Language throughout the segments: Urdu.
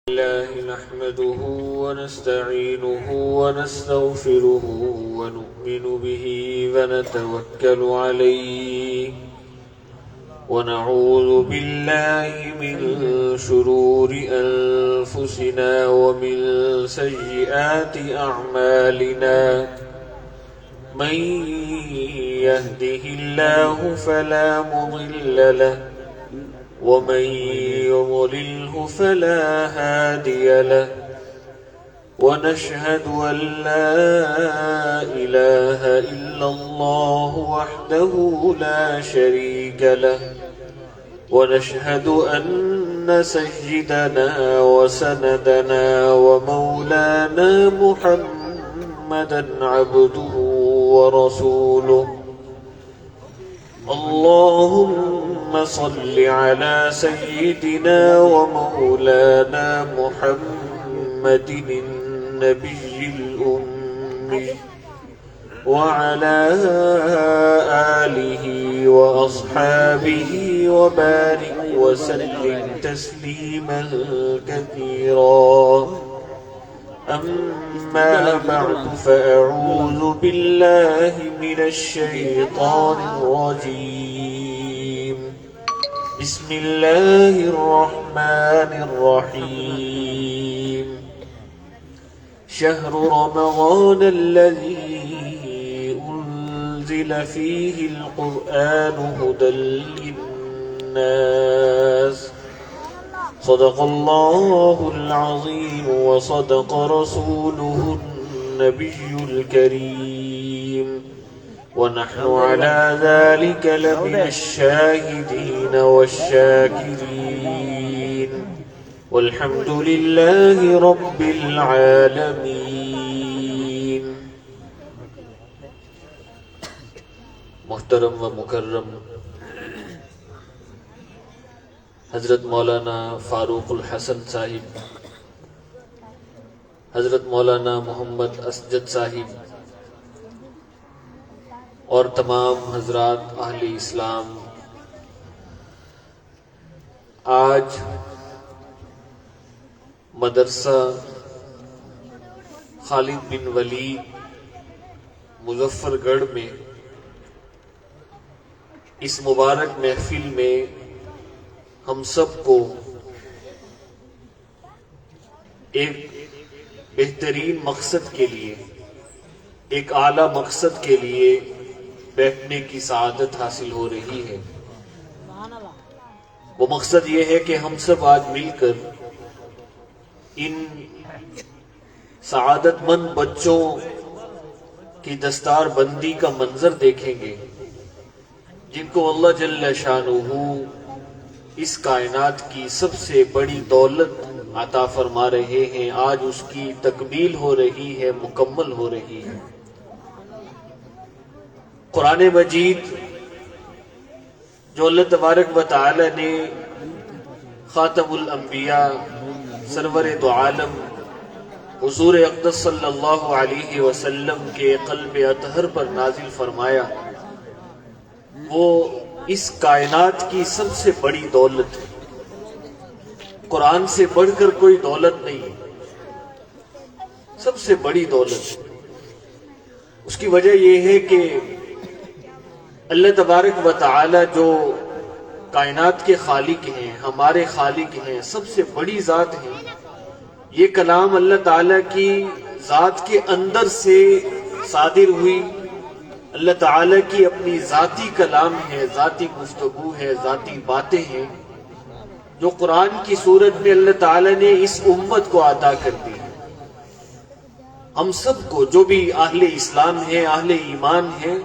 الله نحمده ونستعينه ونستغفره ونؤمن به ونتوكل عليه ونعوذ بالله من شرور أنفسنا ومن سيئات أعمالنا من يهده الله فلا مضل له ومن يضلله فلا هادي له ونشهد أن لا إله إلا الله وحده لا شريك له ونشهد أن سيدنا وسندنا ومولانا محمدا عبده ورسوله اللهم صل على سيدنا ومولانا محمد النبي الأمي وعلى آله وأصحابه وبارك وسلم تسليما كثيرا أما بعد فأعوذ بالله من الشيطان الرجيم بسم الله الرحمن الرحيم شهر رمضان الذي أنزل فيه القرآن هدى للناس صدق الله العظيم وصدق رسوله النبي الكريم ونحن على ذلك لمن الشاهدين والشاكرين والحمد لله رب العالمين. محترم و مکرم حضرت مولانا فاروق الحسن صاحب، حضرت مولانا محمد اسجد صاحب اور تمام حضرات اہل اسلام، آج مدرسہ خالد بن ولید مظفر گڑھ میں اس مبارک محفل میں ہم سب کو ایک بہترین مقصد کے لیے، ایک اعلیٰ مقصد کے لیے بیٹھنے کی سعادت حاصل ہو رہی ہے. وہ مقصد یہ ہے کہ ہم سب آج مل کر ان سعادت مند بچوں کی دستار بندی کا منظر دیکھیں گے جن کو اللہ جل شانہ اس کائنات کی سب سے بڑی دولت عطا فرما رہے ہیں. آج اس کی تکمیل ہو رہی ہے، مکمل ہو رہی ہے. قرآن مجید جو اللہ تبارک و تعالی نے خاتم الانبیاء سرور دو عالم حضور اقدس صلی اللہ علیہ وسلم کے قلب اطہر پر نازل فرمایا، وہ اس کائنات کی سب سے بڑی دولت ہے. قرآن سے بڑھ کر کوئی دولت نہیں ہے، سب سے بڑی دولت. اس کی وجہ یہ ہے کہ اللہ تبارک و تعالی جو کائنات کے خالق ہیں، ہمارے خالق ہیں، سب سے بڑی ذات ہے. یہ کلام اللہ تعالی کی ذات کے اندر سے صادر ہوئی، اللہ تعالیٰ کی اپنی ذاتی کلام ہے، ذاتی گفتگو ہے، ذاتی باتیں ہیں جو قرآن کی صورت میں اللہ تعالیٰ نے اس امت کو عطا کر دی. ہم سب کو، جو بھی اہل اسلام ہیں، اہل ایمان ہیں،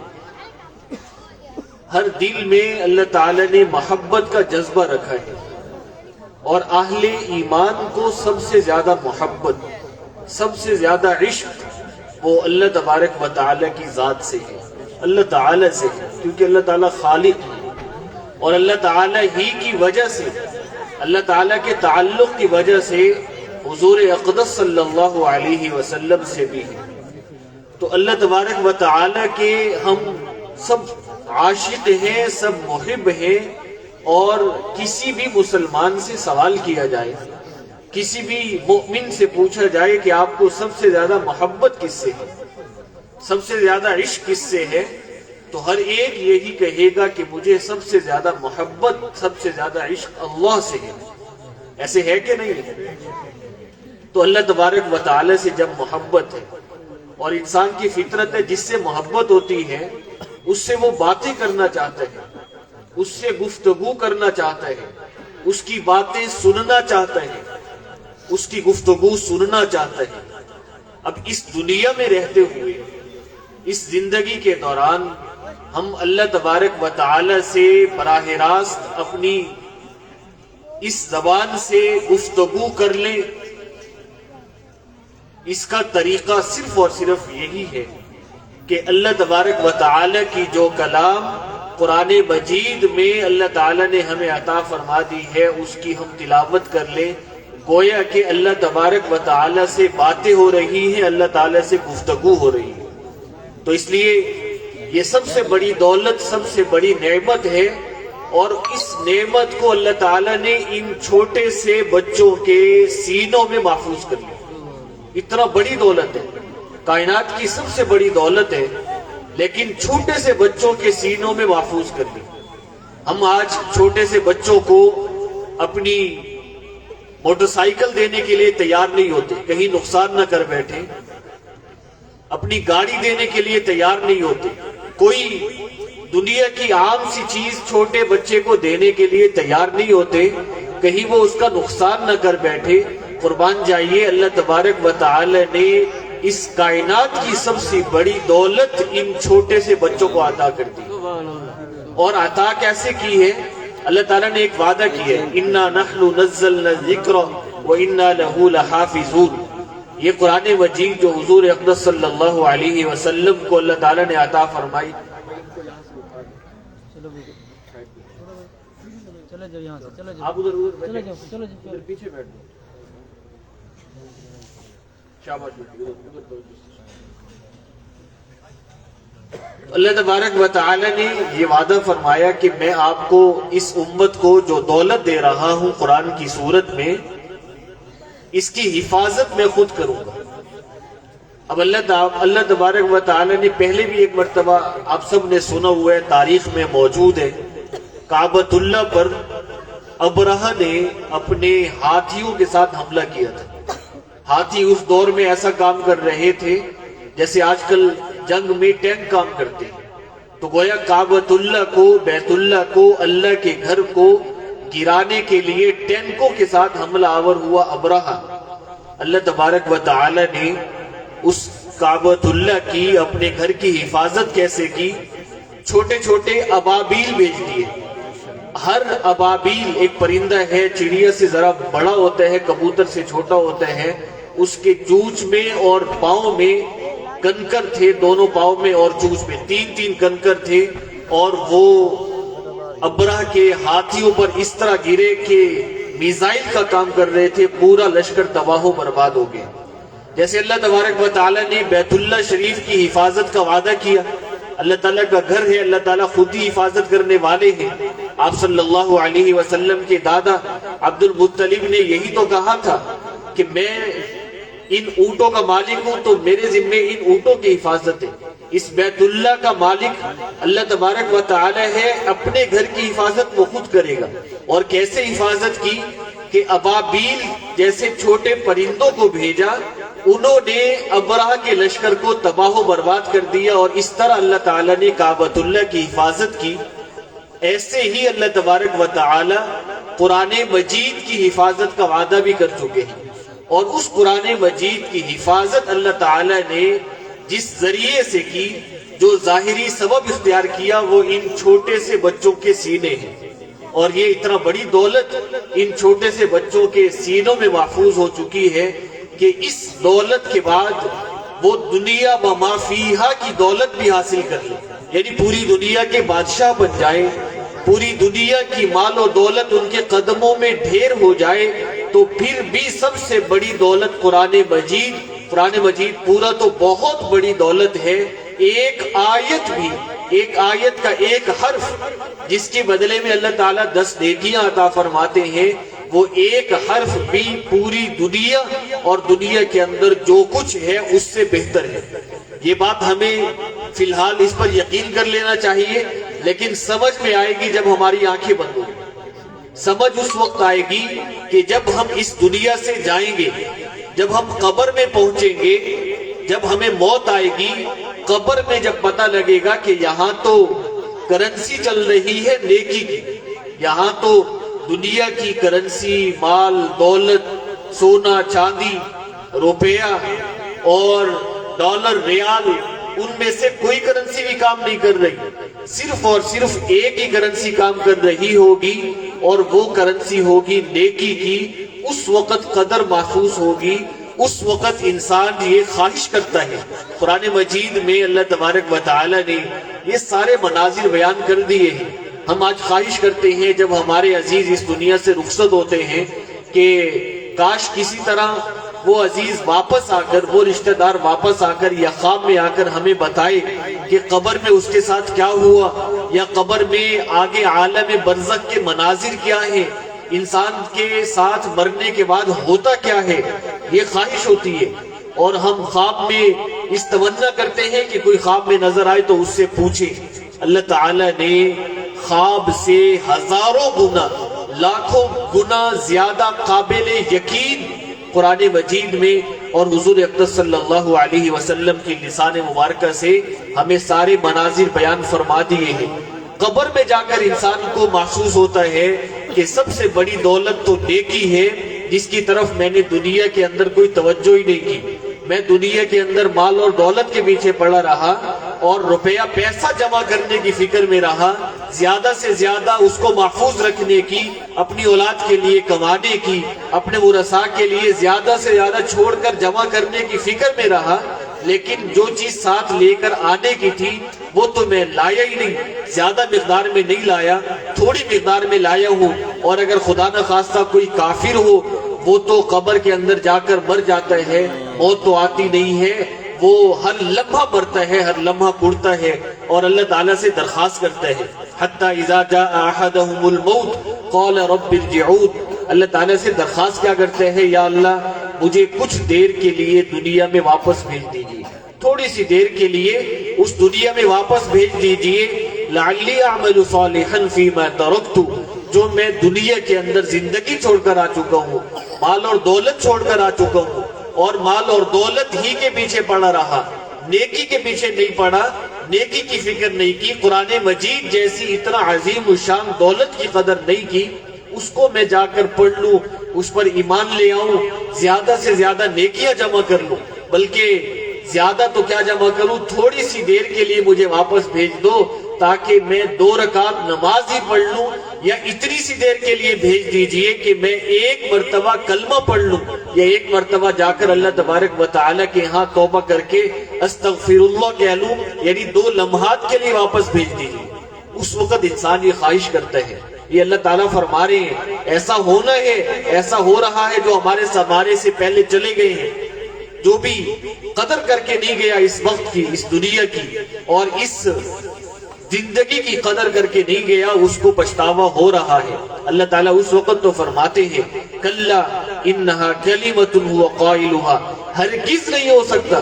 ہر دل میں اللہ تعالیٰ نے محبت کا جذبہ رکھا ہے، اور اہل ایمان کو سب سے زیادہ محبت، سب سے زیادہ عشق وہ اللہ تبارک و تعالیٰ کی ذات سے ہے، اللہ تعالیٰ سے ہے، کیونکہ اللہ تعالیٰ خالق ہے. اور اللہ تعالیٰ ہی کی وجہ سے، اللہ تعالیٰ کے تعلق کی وجہ سے حضور اقدس صلی اللہ علیہ وسلم سے بھی ہے. تو اللہ تبارک و تعالیٰ کے ہم سب عاشق ہیں، سب محب ہیں. اور کسی بھی مسلمان سے سوال کیا جائے، کسی بھی مومن سے پوچھا جائے کہ آپ کو سب سے زیادہ محبت کس سے ہے، سب سے زیادہ عشق کس سے ہے، تو ہر ایک یہی کہے گا کہ مجھے سب سے زیادہ محبت، سب سے زیادہ عشق اللہ سے ہے۔ ایسے ہے کہ نہیں ہے؟ تو اللہ تبارک و تعالی سے جب محبت ہے، اور انسان کی فطرت ہے جس سے محبت ہوتی ہے اس سے وہ باتیں کرنا چاہتا ہے، اس سے گفتگو کرنا چاہتا ہے، اس کی باتیں سننا چاہتا ہے، اس کی گفتگو سننا چاہتا ہے۔ اب اس دنیا میں رہتے ہوئے، اس زندگی کے دوران ہم اللہ تبارک و تعالی سے براہ راست اپنی اس زبان سے گفتگو کر لیں، اس کا طریقہ صرف اور صرف یہی ہے کہ اللہ تبارک و تعالی کی جو کلام قرآن مجید میں اللہ تعالی نے ہمیں عطا فرما دی ہے اس کی ہم تلاوت کر لیں، گویا کہ اللہ تبارک و تعالی سے باتیں ہو رہی ہیں، اللہ تعالی سے گفتگو ہو رہی ہے۔ تو اس لیے یہ سب سے بڑی دولت، سب سے بڑی نعمت ہے، اور اس نعمت کو اللہ تعالی نے ان چھوٹے سے بچوں کے سینوں میں محفوظ کر لیا۔ اتنا بڑی دولت ہے، کائنات کی سب سے بڑی دولت ہے، لیکن چھوٹے سے بچوں کے سینوں میں محفوظ کر لی۔ ہم آج چھوٹے سے بچوں کو اپنی موٹر سائیکل دینے کے لیے تیار نہیں ہوتے، کہیں نقصان نہ کر بیٹھے، اپنی گاڑی دینے کے لیے تیار نہیں ہوتے، کوئی دنیا کی عام سی چیز چھوٹے بچے کو دینے کے لیے تیار نہیں ہوتے، کہیں وہ اس کا نقصان نہ کر بیٹھے۔ قربان جائیے، اللہ تبارک و تعالی نے اس کائنات کی سب سے بڑی دولت ان چھوٹے سے بچوں کو عطا کر دی، اور عطا کیسے کی ہے؟ اللہ تعالیٰ نے ایک وعدہ کیا ہے، اِنَّا نَحْنُ نَزَّلْنَا الذِّكْرَ وَإِنَّا لَهُ لَحَافِظُونَ۔ یہ قرآن مجید جو حضور اقدس صلی اللہ علیہ وسلم کو اللہ تعالیٰ نے عطا فرمائی، آپ ادھر ادھر پیچھے بیٹھ دو، اللہ تبارک و تعالی نے یہ وعدہ فرمایا کہ میں آپ کو اس امت کو جو دولت دے رہا ہوں قرآن کی صورت میں، اس کی حفاظت میں خود کروں گا۔ اب اللہ تبارک و تعالی نے پہلے بھی ایک مرتبہ آپ سب نے سنا ہوا ہے، تاریخ میں موجود ہے، کعبۃ اللہ پر ابرہہ نے اپنے ہاتھیوں کے ساتھ حملہ کیا تھا۔ ہاتھی اس دور میں ایسا کام کر رہے تھے جیسے آج کل جنگ میں ٹینک کام کرتے ہیں۔ تو گویا کعبۃ اللہ کو، بیت اللہ کو، اللہ کے گھر کو گرانے کے لیے ٹینکوں کے ساتھ حملہ آور ہوا ابرہہ۔ اللہ تبارک و تعالی نے اس کعبۃ اللہ کی، اپنے گھر کی حفاظت کیسے کی؟ چھوٹے چھوٹے ابابیل بھیج دیے۔ ہر ابابیل ایک پرندہ ہے، چڑیا سے ذرا بڑا ہوتا ہے، کبوتر سے چھوٹا ہوتا ہے، اس کے چونچ میں اور پاؤں میں کنکر تھے، دونوں پاؤں میں اور چونچ میں تین کنکر تھے، اور وہ ابرہہ کے ہاتھیوں پر اس طرح گرے کہ میزائل کا کام کر رہے تھے، پورا لشکر تباہ و برباد ہو گیا۔ جیسے اللہ تبارک و تعالی نے بیت اللہ شریف کی حفاظت کا وعدہ کیا، اللہ تعالیٰ کا گھر ہے، اللہ تعالیٰ خود ہی حفاظت کرنے والے ہیں۔ آپ صلی اللہ علیہ وسلم کے دادا عبد المطلب نے یہی تو کہا تھا کہ میں ان اونٹوں کا مالک ہوں تو میرے ذمے ان اونٹوں کی حفاظت ہے۔ اس بیت اللہ کا مالک اللہ تبارک و تعالی ہے، اپنے گھر کی حفاظت وہ خود کرے گا۔ اور کیسے حفاظت کی کہ ابابیل جیسے چھوٹے پرندوں کو بھیجا، انہوں نے ابرہہ کے لشکر کو تباہ و برباد کر دیا، اور اس طرح اللہ تعالیٰ نے کعبۃ اللہ کی حفاظت کی۔ ایسے ہی اللہ تبارک و تعالی قرآن مجید کی حفاظت کا وعدہ بھی کر چکے ہیں، اور اس قرآن مجید کی حفاظت اللہ تعالیٰ نے جس ذریعے سے کی، جو ظاہری سبب اختیار کیا، وہ ان چھوٹے سے بچوں کے سینے ہیں۔ اور یہ اتنا بڑی دولت ان چھوٹے سے بچوں کے سینوں میں محفوظ ہو چکی ہے کہ اس دولت کے بعد وہ دنیا و ما فیہا کی دولت بھی حاصل کر لیں، یعنی پوری دنیا کے بادشاہ بن جائیں، پوری دنیا کی مال و دولت ان کے قدموں میں ڈھیر ہو جائے، تو پھر بھی سب سے بڑی دولت قرآن مجید پورا تو بہت بڑی دولت ہے۔ ایک آیت کا ایک حرف جس کے بدلے میں اللہ تعالیٰ 10 نیکیاں عطا فرماتے ہیں، وہ ایک حرف بھی پوری دنیا اور دنیا کے اندر جو کچھ ہے اس سے بہتر ہے۔ یہ بات ہمیں فی الحال اس پر یقین کر لینا چاہیے، لیکن سمجھ میں آئے گی جب ہماری آنکھیں بند ہوں گی۔ سمجھ اس وقت آئے گی کہ جب ہم اس دنیا سے جائیں گے، جب ہم قبر میں پہنچیں گے، جب ہمیں موت آئے گی، قبر میں جب پتہ لگے گا کہ یہاں تو کرنسی چل رہی ہے نیکی کی، یہاں تو دنیا کی کرنسی، مال دولت، سونا چاندی، روپیہ اور ڈالر، ریال، ان میں سے کوئی کرنسی بھی کام نہیں کر رہی، صرف اور صرف ایک ہی کرنسی کام کر رہی ہوگی، اور وہ کرنسی ہوگی نیکی کی۔ اس وقت قدر محسوس ہوگی، اس وقت انسان یہ خواہش کرتا ہے۔ قرآن مجید میں اللہ تبارک و تعالی نے یہ سارے مناظر بیان کر دیے ہیں۔ ہم آج خواہش کرتے ہیں جب ہمارے عزیز اس دنیا سے رخصت ہوتے ہیں کہ کاش کسی طرح وہ عزیز واپس آ کر، وہ رشتہ دار واپس آ کر یا خواب میں آ کر ہمیں بتائے کہ قبر میں اس کے ساتھ کیا ہوا، یا قبر میں آگے عالم برزخ کے مناظر کیا ہیں، انسان کے ساتھ مرنے کے بعد ہوتا کیا ہے، یہ خواہش ہوتی ہے۔ اور ہم خواب میں اس تمنا کرتے ہیں کہ کوئی خواب میں نظر آئے تو اس سے پوچھے۔ اللہ تعالیٰ نے خواب سے ہزاروں گنا، لاکھوں گنا زیادہ قابل یقین قرآن مجید میں اور حضور اقدس صلی اللہ علیہ وسلم کی لسان مبارکہ سے ہمیں سارے مناظر بیان فرما دیے ہیں۔ قبر میں جا کر انسان کو محسوس ہوتا ہے کہ سب سے بڑی دولت تو نیکی ہے، جس کی طرف میں نے دنیا کے اندر کوئی توجہ ہی نہیں کی۔ میں دنیا کے اندر مال اور دولت کے پیچھے پڑا رہا اور روپیہ پیسہ جمع کرنے کی فکر میں رہا، زیادہ سے زیادہ اس کو محفوظ رکھنے کی، اپنی اولاد کے لیے کمانے کی، اپنے ورثاء کے لیے زیادہ سے زیادہ چھوڑ کر جمع کرنے کی فکر میں رہا، لیکن جو چیز ساتھ لے کر آنے کی تھی وہ تو میں لایا ہی نہیں، زیادہ مقدار میں نہیں لایا، تھوڑی مقدار میں لایا ہوں۔ اور اگر خدا نہ خواستہ کوئی کافر ہو، وہ تو قبر کے اندر جا کر مر جاتا ہے، موت تو آتی نہیں ہے، وہ ہر لمحہ مرتا ہے، ہر لمحہ اڑتا ہے اور اللہ تعالیٰ سے درخواست کرتا ہے۔ حتی اذا جاء احدهم الموت قال رب ارجعون، اللہ تعالیٰ سے درخواست کیا کرتے ہیں، یا اللہ مجھے کچھ دیر کے لیے دنیا میں واپس بھیج دیجیے، تھوڑی سی دیر کے لیے اس دنیا میں واپس بھیج دیجیے، لعلی اعمل صالحا فیما ترکت، جو میں دنیا کے اندر زندگی چھوڑ کر آ چکا ہوں، مال اور دولت چھوڑ کر آ چکا ہوں، اور مال اور دولت ہی کے پیچھے پڑا رہا، نیکی کے پیچھے نہیں پڑا، نیکی کی فکر نہیں کی، قرآن مجید جیسی اتنا عظیم الشان دولت کی قدر نہیں کی، اس کو میں جا کر پڑھ لوں، اس پر ایمان لے آؤں، زیادہ سے زیادہ نیکیاں جمع کر لوں، بلکہ زیادہ تو کیا جمع کروں، تھوڑی سی دیر کے لیے مجھے واپس بھیج دو تاکہ میں 2 رکعت نماز ہی پڑھ لوں، یا اتنی سی دیر کے لیے بھیج دیجئے کہ میں 1 مرتبہ کلمہ پڑھ لوں، یا 1 مرتبہ جا کر اللہ تبارک و تعالیٰ کے ہاں توبہ کر کے استغفر اللہ کہہ لوں، یعنی 2 لمحات کے لیے واپس بھیج دیجئے۔ اس وقت انسان یہ خواہش کرتا ہے۔ یہ اللہ تعالیٰ فرما رہے ہیں ایسا ہونا ہے، ایسا ہو رہا ہے، جو ہمارے سے پہلے چلے گئے ہیں، جو بھی قدر کر کے نہیں گیا اس وقت کی، اس دنیا کی اور اس زندگی کی قدر کر کے نہیں گیا، اس کو پچھتاوا ہو رہا ہے۔ اللہ تعالیٰ اس وقت تو فرماتے ہیں کلا انہا کلمۃ هو قائلها، ہرگز نہیں ہو سکتا،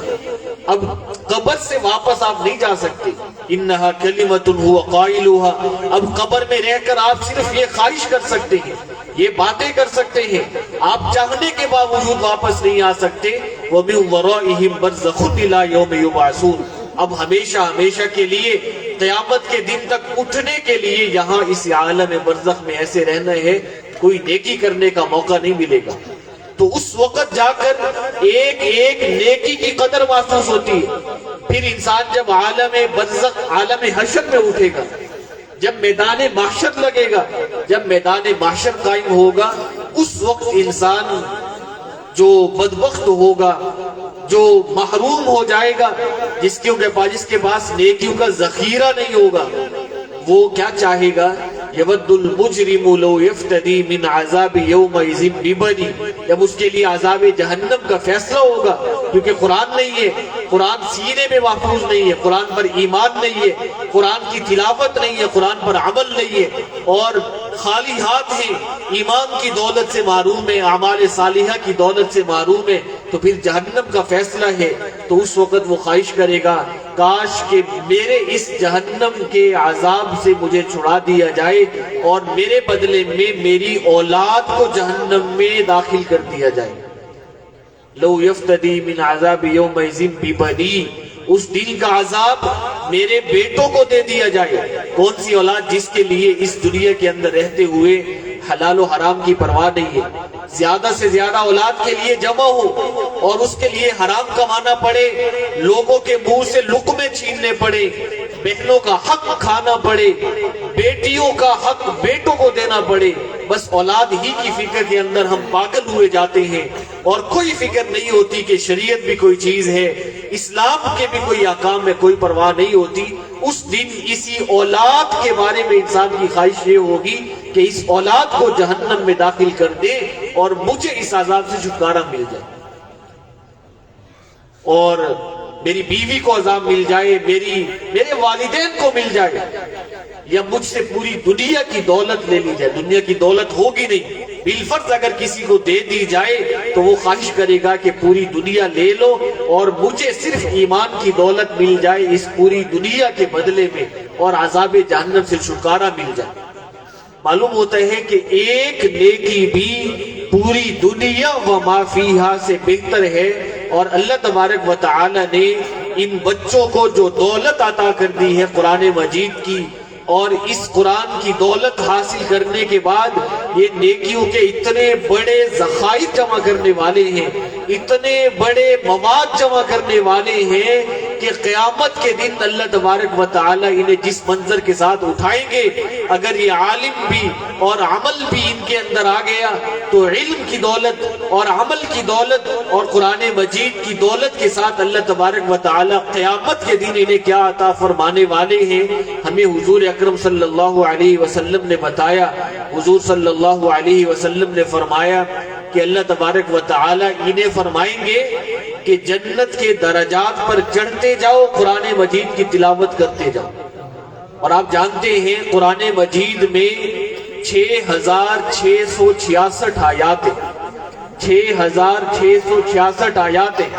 اب قبر سے واپس آپ نہیں جا سکتے، انہا کلمۃ هو قائلها، اب قبر میں رہ کر آپ صرف یہ خواہش کر سکتے ہیں، یہ باتیں کر سکتے ہیں، آپ چاہنے کے باوجود واپس نہیں آ سکتے۔ وَمِن وَرَائِهِمْ بَرْزَخٌ إِلَىٰ يَوْمِ يُبْعَثُونَ، اب ہمیشہ ہمیشہ کے لیے قیامت کے دن تک اٹھنے کے لیے یہاں اس عالم برزخ میں ایسے رہنا ہے، کوئی نیکی کرنے کا موقع نہیں ملے گا۔ تو اس وقت جا کر ایک ایک نیکی کی قدر محسوس ہوتی ہے۔ پھر انسان جب عالم برزخ، عالم حشر میں اٹھے گا، جب میدان محشر لگے گا، جب میدان محشر قائم ہوگا، اس وقت انسان جو بدبخت ہوگا، جو محروم ہو جائے گا، جس کے پاس نیکیوں کا ذخیرہ نہیں ہوگا، وہ کیا چاہے گا؟ یود المجرم لو یفتدی من عذاب یومئذ ببنی، جب اس کے لیے عذاب جہنم کا فیصلہ ہوگا، کیونکہ قرآن نہیں ہے، قرآن سینے میں محفوظ نہیں ہے، قرآن پر ایمان نہیں ہے، قرآن کی تلاوت نہیں ہے، قرآن پر عمل نہیں ہے، اور خالی ہاتھ ہیں، ایمان کی دولت سے محروم ہے، اعمال صالحہ کی دولت سے محروم ہے، تو پھر جہنم کا فیصلہ ہے۔ تو اس وقت وہ خواہش کرے گا کاش کہ میرے اس جہنم کے عذاب سے مجھے چھڑا دیا جائے اور میرے بدلے میں میری اولاد کو جہنم میں داخل کر دیا جائے۔ لو یفتدی من عذاب یومئذ ببنی، اس دن کا عذاب میرے بیٹوں کو دے دیا جائے۔ کون سی اولاد جس کے لیے اس دنیا کے اندر رہتے ہوئے حلال و حرام کی پرواہ نہیں ہے، زیادہ سے زیادہ اولاد کے لیے جمع ہو اور اس کے لیے حرام کمانا پڑے، لوگوں کے منہ سے لقمے چھیننے پڑے، بہنوں کا حق کھانا پڑے، بیٹیوں کا حق بیٹوں کو دینا پڑے، بس اولاد ہی کی فکر کے اندر ہم پاگل ہوئے جاتے ہیں اور کوئی فکر نہیں ہوتی کہ شریعت بھی کوئی چیز ہے، اسلام کے بھی کوئی احکام میں کوئی پرواہ نہیں ہوتی۔ اس دن اسی اولاد کے بارے میں انسان کی خواہش یہ ہوگی کہ اس اولاد کو جہنم میں داخل کر دے اور مجھے اس عذاب سے چھٹکارا مل جائے، اور میری بیوی کو عذاب مل جائے، میرے والدین کو مل جائے، یا مجھ سے پوری دنیا کی دولت لے لی جائے۔ دنیا کی دولت ہوگی نہیں، بالفرض اگر کسی کو دے دی جائے تو وہ خواہش کرے گا کہ پوری دنیا لے لو اور مجھے صرف ایمان کی دولت مل جائے اس پوری دنیا کے بدلے میں، اور عذاب جہنم سے چھٹکارا مل جائے۔ معلوم ہوتا ہے کہ ایک نیکی بھی پوری دنیا و ما فیہا سے بہتر ہے، اور اللہ تبارک و تعالی نے ان بچوں کو جو دولت عطا کر دی ہے قرآن مجید کی، اور اس قرآن کی دولت حاصل کرنے کے بعد یہ نیکیوں کے اتنے بڑے ذخائر جمع کرنے والے ہیں، اتنے بڑے مواد جمع کرنے والے ہیں کہ قیامت کے دن اللہ تبارک و تعالی انہیں جس منظر کے ساتھ اٹھائیں گے، اگر یہ عالم بھی اور عمل بھی ان کے اندر آ گیا تو علم کی دولت اور عمل کی دولت اور قرآن مجید کی دولت کے ساتھ اللہ تبارک و تعالی قیامت کے دن انہیں کیا عطا فرمانے والے ہیں۔ ہمیں حضور اکرم صلی اللہ علیہ وسلم نے بتایا، حضور صلی اللہ علیہ وسلم نے فرمایا کہ اللہ تبارک و تعالی انہیں فرمائیں گے کہ جنت کے درجات پر چڑھتے جاؤ، قرآن مجید کی تلاوت کرتے جاؤ۔ اور آپ جانتے ہیں قرآن مجید میں 6666 آیات ہیں، 6666 آیات ہیں۔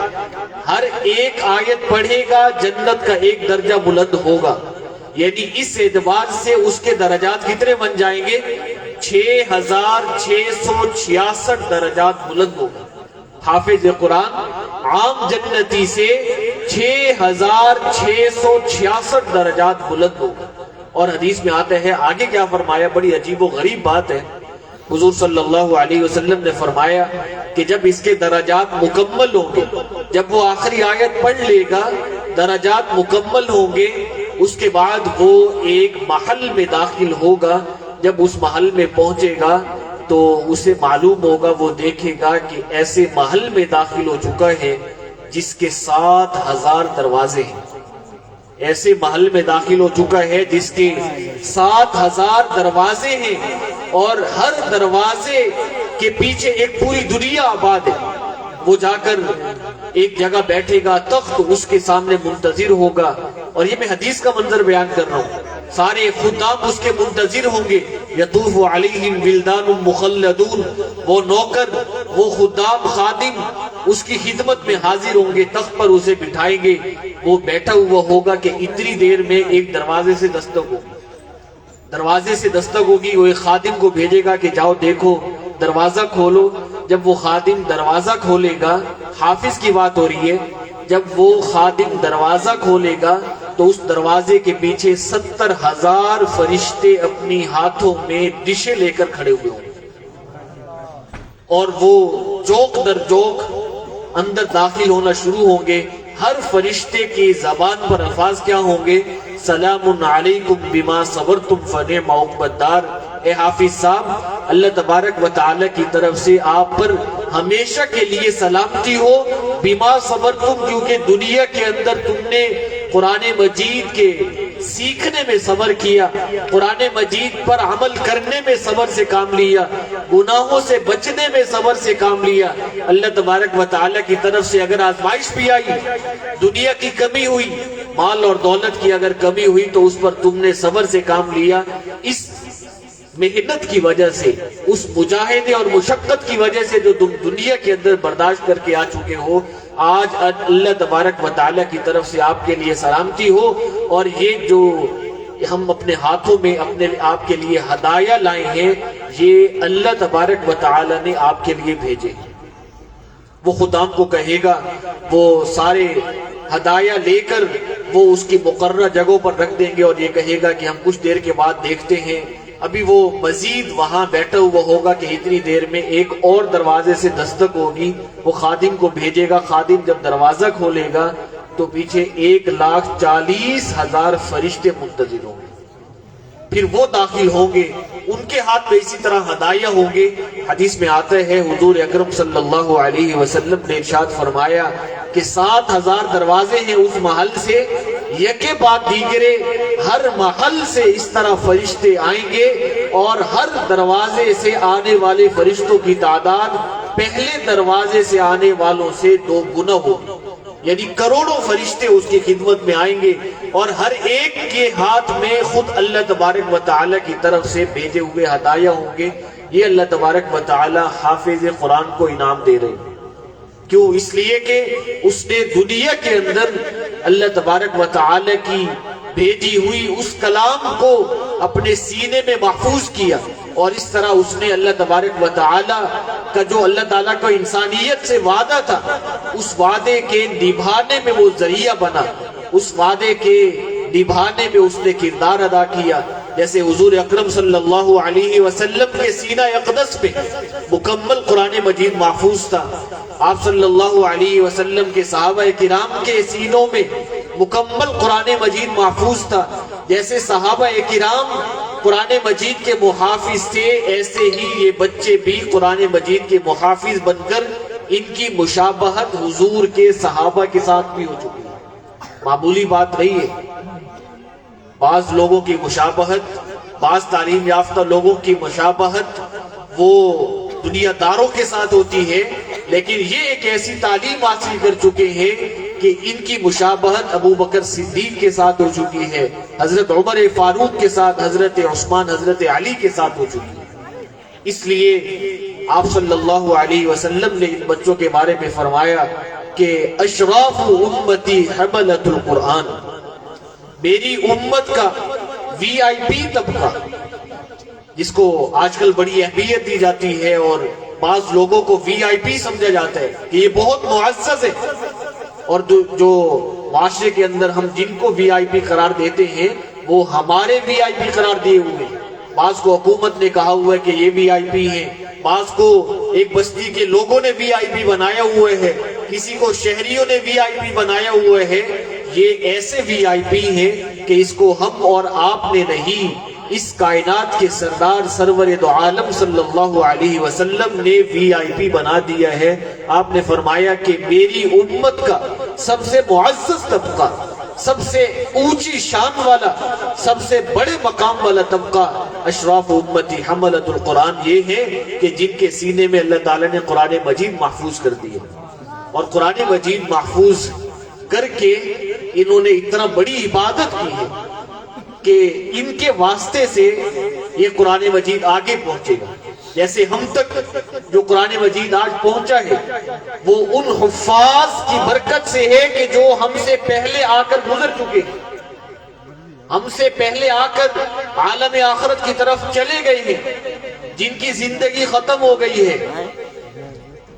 ہر ایک آیت پڑھے گا جنت کا ایک درجہ بلند ہوگا، یعنی اس اعتبار سے اس کے درجات کتنے بن جائیں گے؟ 6666 درجات بلند ہوگا۔ حافظ قرآن عام جنتی سے 6666 درجات بلند ہوگا۔ اور حدیث میں آتا ہے، آگے کیا فرمایا، بڑی عجیب و غریب بات ہے، حضور صلی اللہ علیہ وسلم نے فرمایا کہ جب اس کے درجات مکمل ہوں گے، جب وہ آخری آیت پڑھ لے گا، درجات مکمل ہوں گے، اس کے بعد وہ ایک محل میں داخل ہوگا۔ جب اس محل میں پہنچے گا تو اسے معلوم ہوگا، وہ دیکھے گا کہ ایسے محل میں داخل ہو چکا ہے جس کے 7000 دروازے ہیں، ایسے محل میں داخل ہو چکا ہے جس کے 7000 دروازے ہیں، اور ہر دروازے کے پیچھے ایک پوری دنیا آباد ہے۔ وہ جا کر ایک جگہ بیٹھے گا، تخت اس کے سامنے منتظر ہوگا، اور یہ میں حدیث کا منظر بیان کر رہا ہوں، سارے خدام اس کے منتظر ہوں گے، یطوف علیہم ولدان مخلدون، وہ نوکر، وہ خدام، خادم اس کی خدمت میں حاضر ہوں گے، تخت پر اسے بٹھائیں گے، وہ بیٹھا ہوا ہوگا کہ اتنی دیر میں ایک دروازے سے دستک ہوگی، دروازے سے دستک ہوگی، وہ ایک خادم کو بھیجے گا کہ جاؤ دیکھو دروازہ کھولو۔ جب وہ خادم دروازہ کھولے گا، حافظ کی بات ہو رہی ہے، جب وہ خادم دروازہ کھولے گا تو اس دروازے کے پیچھے 70,000 فرشتے اپنی ہاتھوں میں ڈشیں لے کر کھڑے ہوئے ہوں گے، اور وہ چوک در چوک اندر داخل ہونا شروع ہوں گے۔ ہر فرشتے کی زبان پر الفاظ کیا ہوں گے؟ سلام علیکم بما صبرتم فنعم عقبی الدار۔ اے حافظ صاحب، اللہ تبارک و تعالی کی طرف سے آپ پر ہمیشہ کے لیے سلامتی ہو، بما صبرتم، کیونکہ دنیا کے اندر تم نے قرآن مجید کے سیکھنے میں صبر کیا، قرآن مجید پر عمل کرنے میں صبر سے کام لیا، گناہوں سے بچنے میں صبر سے کام لیا۔ اللہ تبارک و تعالی کی طرف سے اگر آزمائش بھی آئی، دنیا کی کمی ہوئی، مال اور دولت کی اگر کمی ہوئی، تو اس پر تم نے صبر سے کام لیا۔ اس محنت کی وجہ سے، اس مجاہدے اور مشقت کی وجہ سے جو تم دنیا کے اندر برداشت کر کے آ چکے ہو، آج اللہ تبارک و تعالیٰ کی طرف سے آپ کے لیے سلامتی ہو، اور یہ جو ہم اپنے ہاتھوں میں اپنے آپ کے لیے ہدایہ لائے ہیں، یہ اللہ تبارک و تعالیٰ نے آپ کے لیے بھیجے۔ وہ خدام کو کہے گا، وہ سارے ہدایہ لے کر وہ اس کی مقررہ جگہوں پر رکھ دیں گے، اور یہ کہے گا کہ ہم کچھ دیر کے بعد دیکھتے ہیں۔ ابھی وہ مزید وہاں بیٹھا ہوا ہوگا کہ اتنی دیر میں ایک اور دروازے سے دستک ہوگی، وہ خادم کو بھیجے گا، خادم جب دروازہ کھولے گا تو پیچھے 1,40,000 فرشتے منتظر ہوں گے۔ پھر وہ داخل ہوں گے، ان کے ہاتھ میں اسی طرح ہدایہ ہوں گے۔ حدیث میں آتا ہے حضور اکرم صلی اللہ علیہ وسلم نے ارشاد فرمایا کہ 7,000 دروازے ہیں اس محل سے، یکے بعد دیگرے ہر محل سے اس طرح فرشتے آئیں گے، اور ہر دروازے سے آنے والے فرشتوں کی تعداد پہلے دروازے سے آنے والوں سے 2 گنا ہوگی، یعنی کروڑوں فرشتے اس کی خدمت میں آئیں گے، اور ہر ایک کے ہاتھ میں خود اللہ تبارک و تعالیٰ کی طرف سے بھیجے ہوئے ہدایہ ہوں گے۔ یہ اللہ تبارک و تعالیٰ حافظ قرآن کو انعام دے رہے ہیں۔ کیوں؟ اس لیے کہ اس نے دنیا کے اندر اللہ تبارک و تعالیٰ کی بھیجی ہوئی اس کلام کو اپنے سینے میں محفوظ کیا، اور اس طرح اس نے اللہ تبارک و تعالیٰ کا جو اللہ تعالیٰ کا انسانیت سے وعدہ تھا، اس وعدے کے نبھانے میں وہ ذریعہ بنا، اس وعدے کے نبھانے میں اس نے کردار ادا کیا۔ جیسے حضور اکرم صلی اللہ علیہ وسلم کے سینہ اقدس پہ مکمل قرآن مجید محفوظ تھا، آپ صلی اللہ علیہ وسلم کے صحابہ کرام کے سینوں میں مکمل قرآن مجید محفوظ تھا۔ جیسے صحابہ کرام قرآن مجید کے محافظ تھے، ایسے ہی یہ بچے بھی قرآن مجید کے محافظ بن کر ان کی مشابہت حضور کے صحابہ کے ساتھ بھی ہو چکی ہے۔ معمولی بات نہیں ہے، بعض لوگوں کی مشابہت، بعض تعلیم یافتہ لوگوں کی مشابہت وہ دنیا داروں کے ساتھ ہوتی ہے، لیکن یہ ایک ایسی تعلیم حاصل کر چکے ہیں کہ ان کی مشابہت ابو بکر صدیق کے ساتھ ہو چکی ہے، حضرت عمر فاروق کے ساتھ، حضرت عثمان، حضرت علی کے ساتھ ہو چکی ہے۔ اس لیے آپ صلی اللہ علیہ وسلم نے ان بچوں کے بارے میں فرمایا کہ اشراف امتی حملۃ القرآن، میری امت کا وی آئی پی طبقہ، جس کو آج کل بڑی اہمیت دی جاتی ہے اور بعض لوگوں کو وی آئی پی سمجھا جاتا ہے کہ یہ بہت معزز ہے، اور جو معاشرے کے اندر ہم جن کو وی آئی پی قرار دیتے ہیں وہ ہمارے وی آئی پی قرار دیے ہوئے ہیں۔ بعض کو حکومت نے کہا ہوا ہے کہ یہ وی آئی پی ہیں، بعض کو ایک بستی کے لوگوں نے وی آئی پی بنایا ہوا ہے، کسی کو شہریوں نے وی آئی پی بنایا ہوا ہے۔ یہ ایسے وی آئی پی ہیں کہ اس کو ہم اور آپ نے نہیں، اس کائنات کے سردار سرور دو عالم صلی اللہ علیہ وسلم نے وی آئی پی بنا دیا ہے۔ آپ نے فرمایا کہ میری امت کا سب سے معزز طبقہ، سب سے اونچی شان والا، سب سے بڑے مقام والا طبقہ اشراف امتی حملۃ القرآن یہ ہے کہ جن کے سینے میں اللہ تعالیٰ نے قرآن مجید محفوظ کر دیا، اور قرآن مجید محفوظ کر کے انہوں نے اتنا بڑی عبادت کی ہے کہ ان کے واسطے سے یہ قرآن مجید آگے پہنچے گا۔ جیسے ہم تک جو قرآن مجید آج پہنچا ہے وہ ان حفاظ کی برکت سے ہے کہ جو ہم سے پہلے آ کر گزر چکے ہیں، ہم سے پہلے آ کر عالم آخرت کی طرف چلے گئے ہیں، جن کی زندگی ختم ہو گئی ہے۔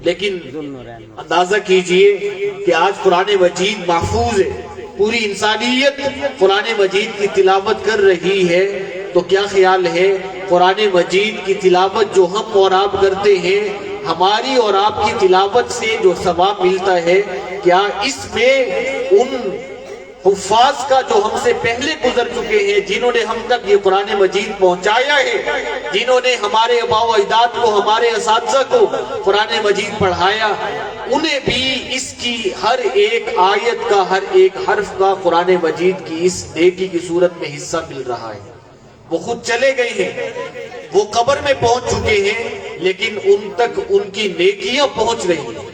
لیکن اندازہ کیجئے کہ آج قرآن مجید محفوظ ہے، پوری انسانیت قرآن مجید کی تلاوت کر رہی ہے، تو کیا خیال ہے قرآن مجید کی تلاوت جو ہم اور آپ کرتے ہیں، ہماری اور آپ کی تلاوت سے جو ثواب ملتا ہے، کیا اس میں ان حفاظ کا جو ہم سے پہلے گزر چکے ہیں، جنہوں نے ہم تک یہ قرآن مجید پہنچایا ہے، جنہوں نے ہمارے آباء و اجداد کو، ہمارے اساتذہ کو قرآن مجید پڑھایا، انہیں بھی اس کی ہر ایک آیت کا، ہر ایک حرف کا قرآن مجید کی اس نیکی کی صورت میں حصہ مل رہا ہے۔ وہ خود چلے گئے ہیں، وہ قبر میں پہنچ چکے ہیں، لیکن ان تک ان کی نیکیاں پہنچ رہی ہیں۔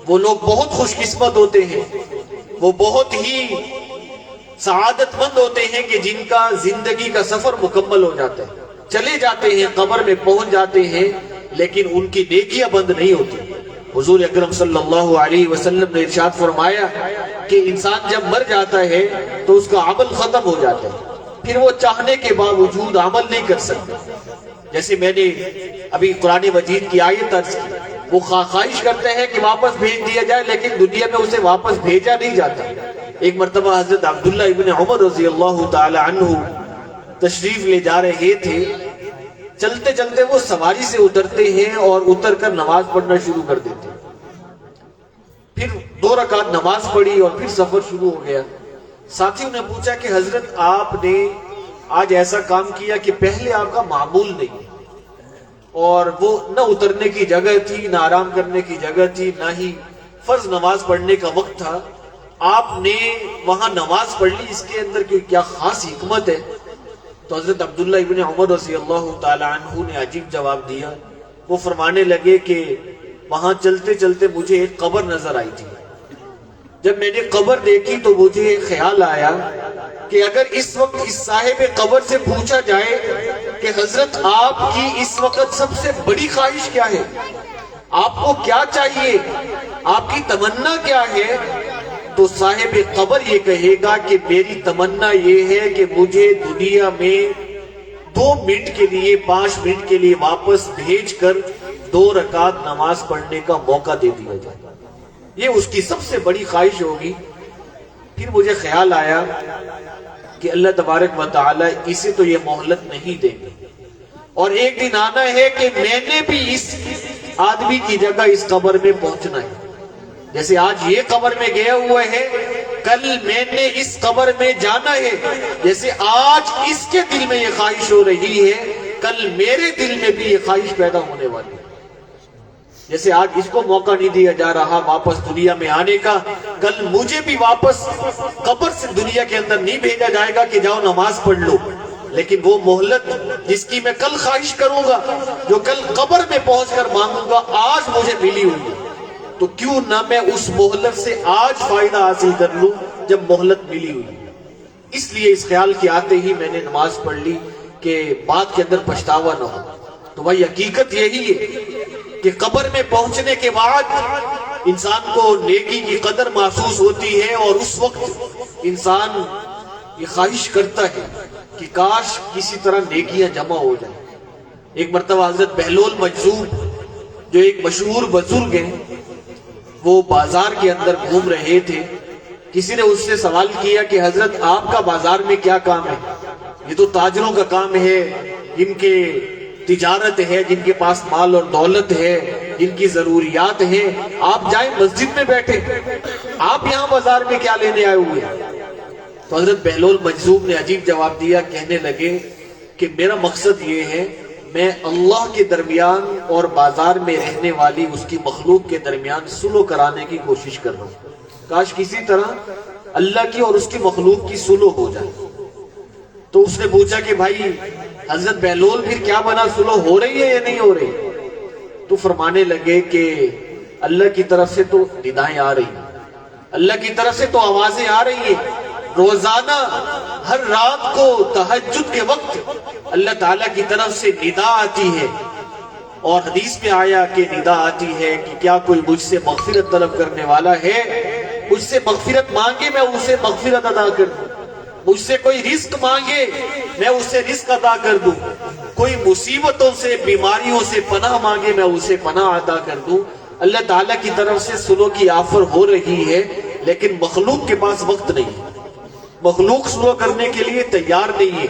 وہ لوگ بہت خوش قسمت ہوتے ہیں، وہ بہت ہی سعادت مند ہوتے ہیں کہ جن کا زندگی کا سفر مکمل ہو جاتا ہے۔ چلے جاتے ہیں، قبر میں پہنچ جاتے ہیں، لیکن ان کی نیکیاں بند نہیں ہوتی۔ حضور اکرم صلی اللہ علیہ وسلم نے ارشاد فرمایا کہ انسان جب مر جاتا ہے تو اس کا عمل ختم ہو جاتا ہے، پھر وہ چاہنے کے باوجود عمل نہیں کر سکتا۔ جیسے میں نے ابھی قرآن مجید کی آیت عرض کی، وہ خواہش کرتے ہیں کہ واپس بھیج دیا جائے، لیکن دنیا میں اسے واپس بھیجا نہیں جاتا۔ ایک مرتبہ حضرت عبداللہ ابن عمر رضی اللہ تعالی عنہ تشریف لے جا رہے تھے، چلتے چلتے وہ سواری سے اترتے ہیں اور اتر کر نماز پڑھنا شروع کر دیتے ہیں۔ پھر 2 رکعت نماز پڑھی اور پھر سفر شروع ہو گیا۔ ساتھیوں نے پوچھا کہ حضرت آپ نے آج ایسا کام کیا کہ پہلے آپ کا معمول نہیں، اور وہ نہ اترنے کی جگہ تھی، نہ آرام کرنے کی جگہ تھی، نہ ہی فرض نماز پڑھنے کا وقت تھا، آپ نے وہاں نماز پڑھ لی، اس کے اندر کیا خاص حکمت ہے؟ تو حضرت عبداللہ ابن عمر رضی اللہ تعالی عنہ نے عجیب جواب دیا۔ وہ فرمانے لگے کہ وہاں چلتے چلتے مجھے ایک قبر نظر آئی تھی، جب میں نے قبر دیکھی تو مجھے خیال آیا کہ اگر اس وقت اس صاحب قبر سے پوچھا جائے کہ حضرت آپ کی اس وقت سب سے بڑی خواہش کیا ہے، آپ کو کیا چاہیے، آپ کی تمنا کیا ہے، تو صاحب قبر یہ کہے گا کہ میری تمنا یہ ہے کہ مجھے دنیا میں 2 منٹ کے لیے 5 منٹ کے لیے واپس بھیج کر 2 رکعت نماز پڑھنے کا موقع دے دیا جائے، یہ اس کی سب سے بڑی خواہش ہوگی۔ پھر مجھے خیال آیا کہ اللہ تبارک و تعالی اسے تو یہ مہلت نہیں دیں گے، اور ایک دن آنا ہے کہ میں نے بھی اس آدمی کی جگہ اس قبر میں پہنچنا ہے۔ جیسے آج یہ قبر میں گیا ہوا ہے، کل میں نے اس قبر میں جانا ہے۔ جیسے آج اس کے دل میں یہ خواہش ہو رہی ہے، کل میرے دل میں بھی یہ خواہش پیدا ہونے والی ہے۔ جیسے آج اس کو موقع نہیں دیا جا رہا واپس دنیا میں آنے کا، کل مجھے بھی واپس قبر سے دنیا کے اندر نہیں بھیجا جائے گا کہ جاؤ نماز پڑھ لو، لیکن وہ مہلت جس کی میں کل خواہش کروں گا، جو کل قبر میں پہنچ کر مانگوں گا، آج مجھے ملی ہوئی، تو کیوں نہ میں اس مہلت سے آج فائدہ حاصل کر لوں جب مہلت ملی ہوئی۔ اس لیے اس خیال کے آتے ہی میں نے نماز پڑھ لی کہ بعد کے اندر پچھتاوا نہ ہو۔ تو بھائی حقیقت یہی ہے کہ قبر میں پہنچنے کے بعد انسان کو نیکی کی قدر محسوس ہوتی ہے، اور اس وقت انسان یہ خواہش کرتا ہے کہ کاش کسی طرح نیکیاں جمع ہو جائیں۔ ایک مرتبہ حضرت بہلول مجذوب جو ایک مشہور بزرگ ہیں، وہ بازار کے اندر گھوم رہے تھے۔ کسی نے اس سے سوال کیا کہ حضرت آپ کا بازار میں کیا کام ہے؟ یہ تو تاجروں کا کام ہے، جن کے تجارت ہے، جن کے پاس مال اور دولت ہے، جن کی ضروریات ہیں، آپ جائیں مسجد میں بیٹھے، آپ یہاں بازار میں کیا لینے آئے ہوئے ہیں؟ تو حضرت بہلول مجذوب نے عجیب جواب دیا، کہنے لگے کہ میرا مقصد یہ ہے، میں اللہ کے درمیان اور بازار میں رہنے والی اس کی مخلوق کے درمیان صلح کرانے کی کوشش کر رہا ہوں، کاش کسی طرح اللہ کی اور اس کی مخلوق کی صلح ہو جائے۔ تو اس نے پوچھا کہ بھائی حضرت بہلول پھر کیا بنا، صلح ہو رہی ہے یا نہیں ہو رہی؟ تو فرمانے لگے کہ اللہ کی طرف سے تو ندائیں آ رہی ہیں، اللہ کی طرف سے تو آوازیں آ رہی ہیں، روزانہ ہر رات کو تہجد کے وقت اللہ تعالیٰ کی طرف سے ندا آتی ہے، اور حدیث میں آیا کہ ندا آتی ہے کہ کیا کوئی مجھ سے مغفرت طلب کرنے والا ہے، مجھ سے مغفرت مانگے میں اسے مغفرت عطا کر دوں، مجھ سے کوئی رزق مانگے میں اسے رزق عطا کر دوں، کوئی مصیبتوں سے بیماریوں سے پناہ مانگے میں اسے پناہ عطا کر دوں۔ اللہ تعالیٰ کی طرف سے صلح کی آفر ہو رہی ہے، لیکن مخلوق کے پاس وقت نہیں ہے، مخلوق صلح کرنے کے لیے تیار نہیں ہے،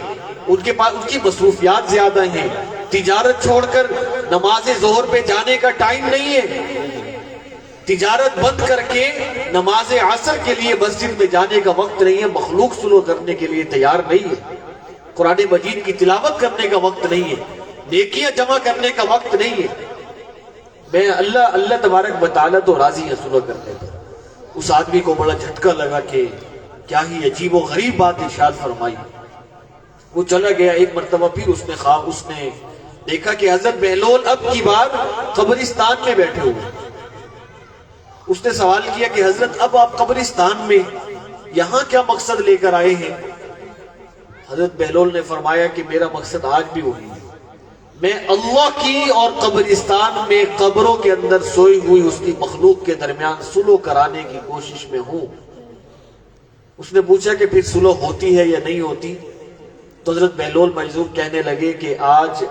ان کے پاس ان کی مصروفیات زیادہ ہیں، تجارت چھوڑ کر نماز ظہر پہ جانے کا ٹائم نہیں ہے، تجارت بند کر کے نماز عصر کے لیے مسجد میں جانے کا وقت نہیں ہے، مخلوق صلح کرنے کے لیے تیار نہیں ہے، قرآن مجید کی تلاوت کرنے کا وقت نہیں ہے، نیکیاں جمع کرنے کا وقت نہیں ہے۔ میں اللہ تبارک و تعالیٰ تو راضی ہے صلح کرنے پر۔ اس آدمی کو بڑا جھٹکا لگا کہ کیا ہی عجیب و غریب بات ارشاد فرمائی۔ وہ چلا گیا، ایک مرتبہ پھر اس نے دیکھا کہ حضرت بہلول اب کی بار قبرستان میں بیٹھے ہوئے۔ اس نے سوال کیا کہ حضرت اب آپ قبرستان میں یہاں کیا مقصد لے کر آئے ہیں؟ حضرت بہلول نے فرمایا کہ میرا مقصد آج بھی وہی ہے، میں اللہ کی اور قبرستان میں قبروں کے اندر سوئی ہوئی اس کی مخلوق کے درمیان صلح کرانے کی کوشش میں ہوں۔ اس نے پوچھا کہ پھر صلح ہوتی ہے یا نہیں ہوتی؟ تو حضرت بہلول مجذوب کہنے لگے کہ آج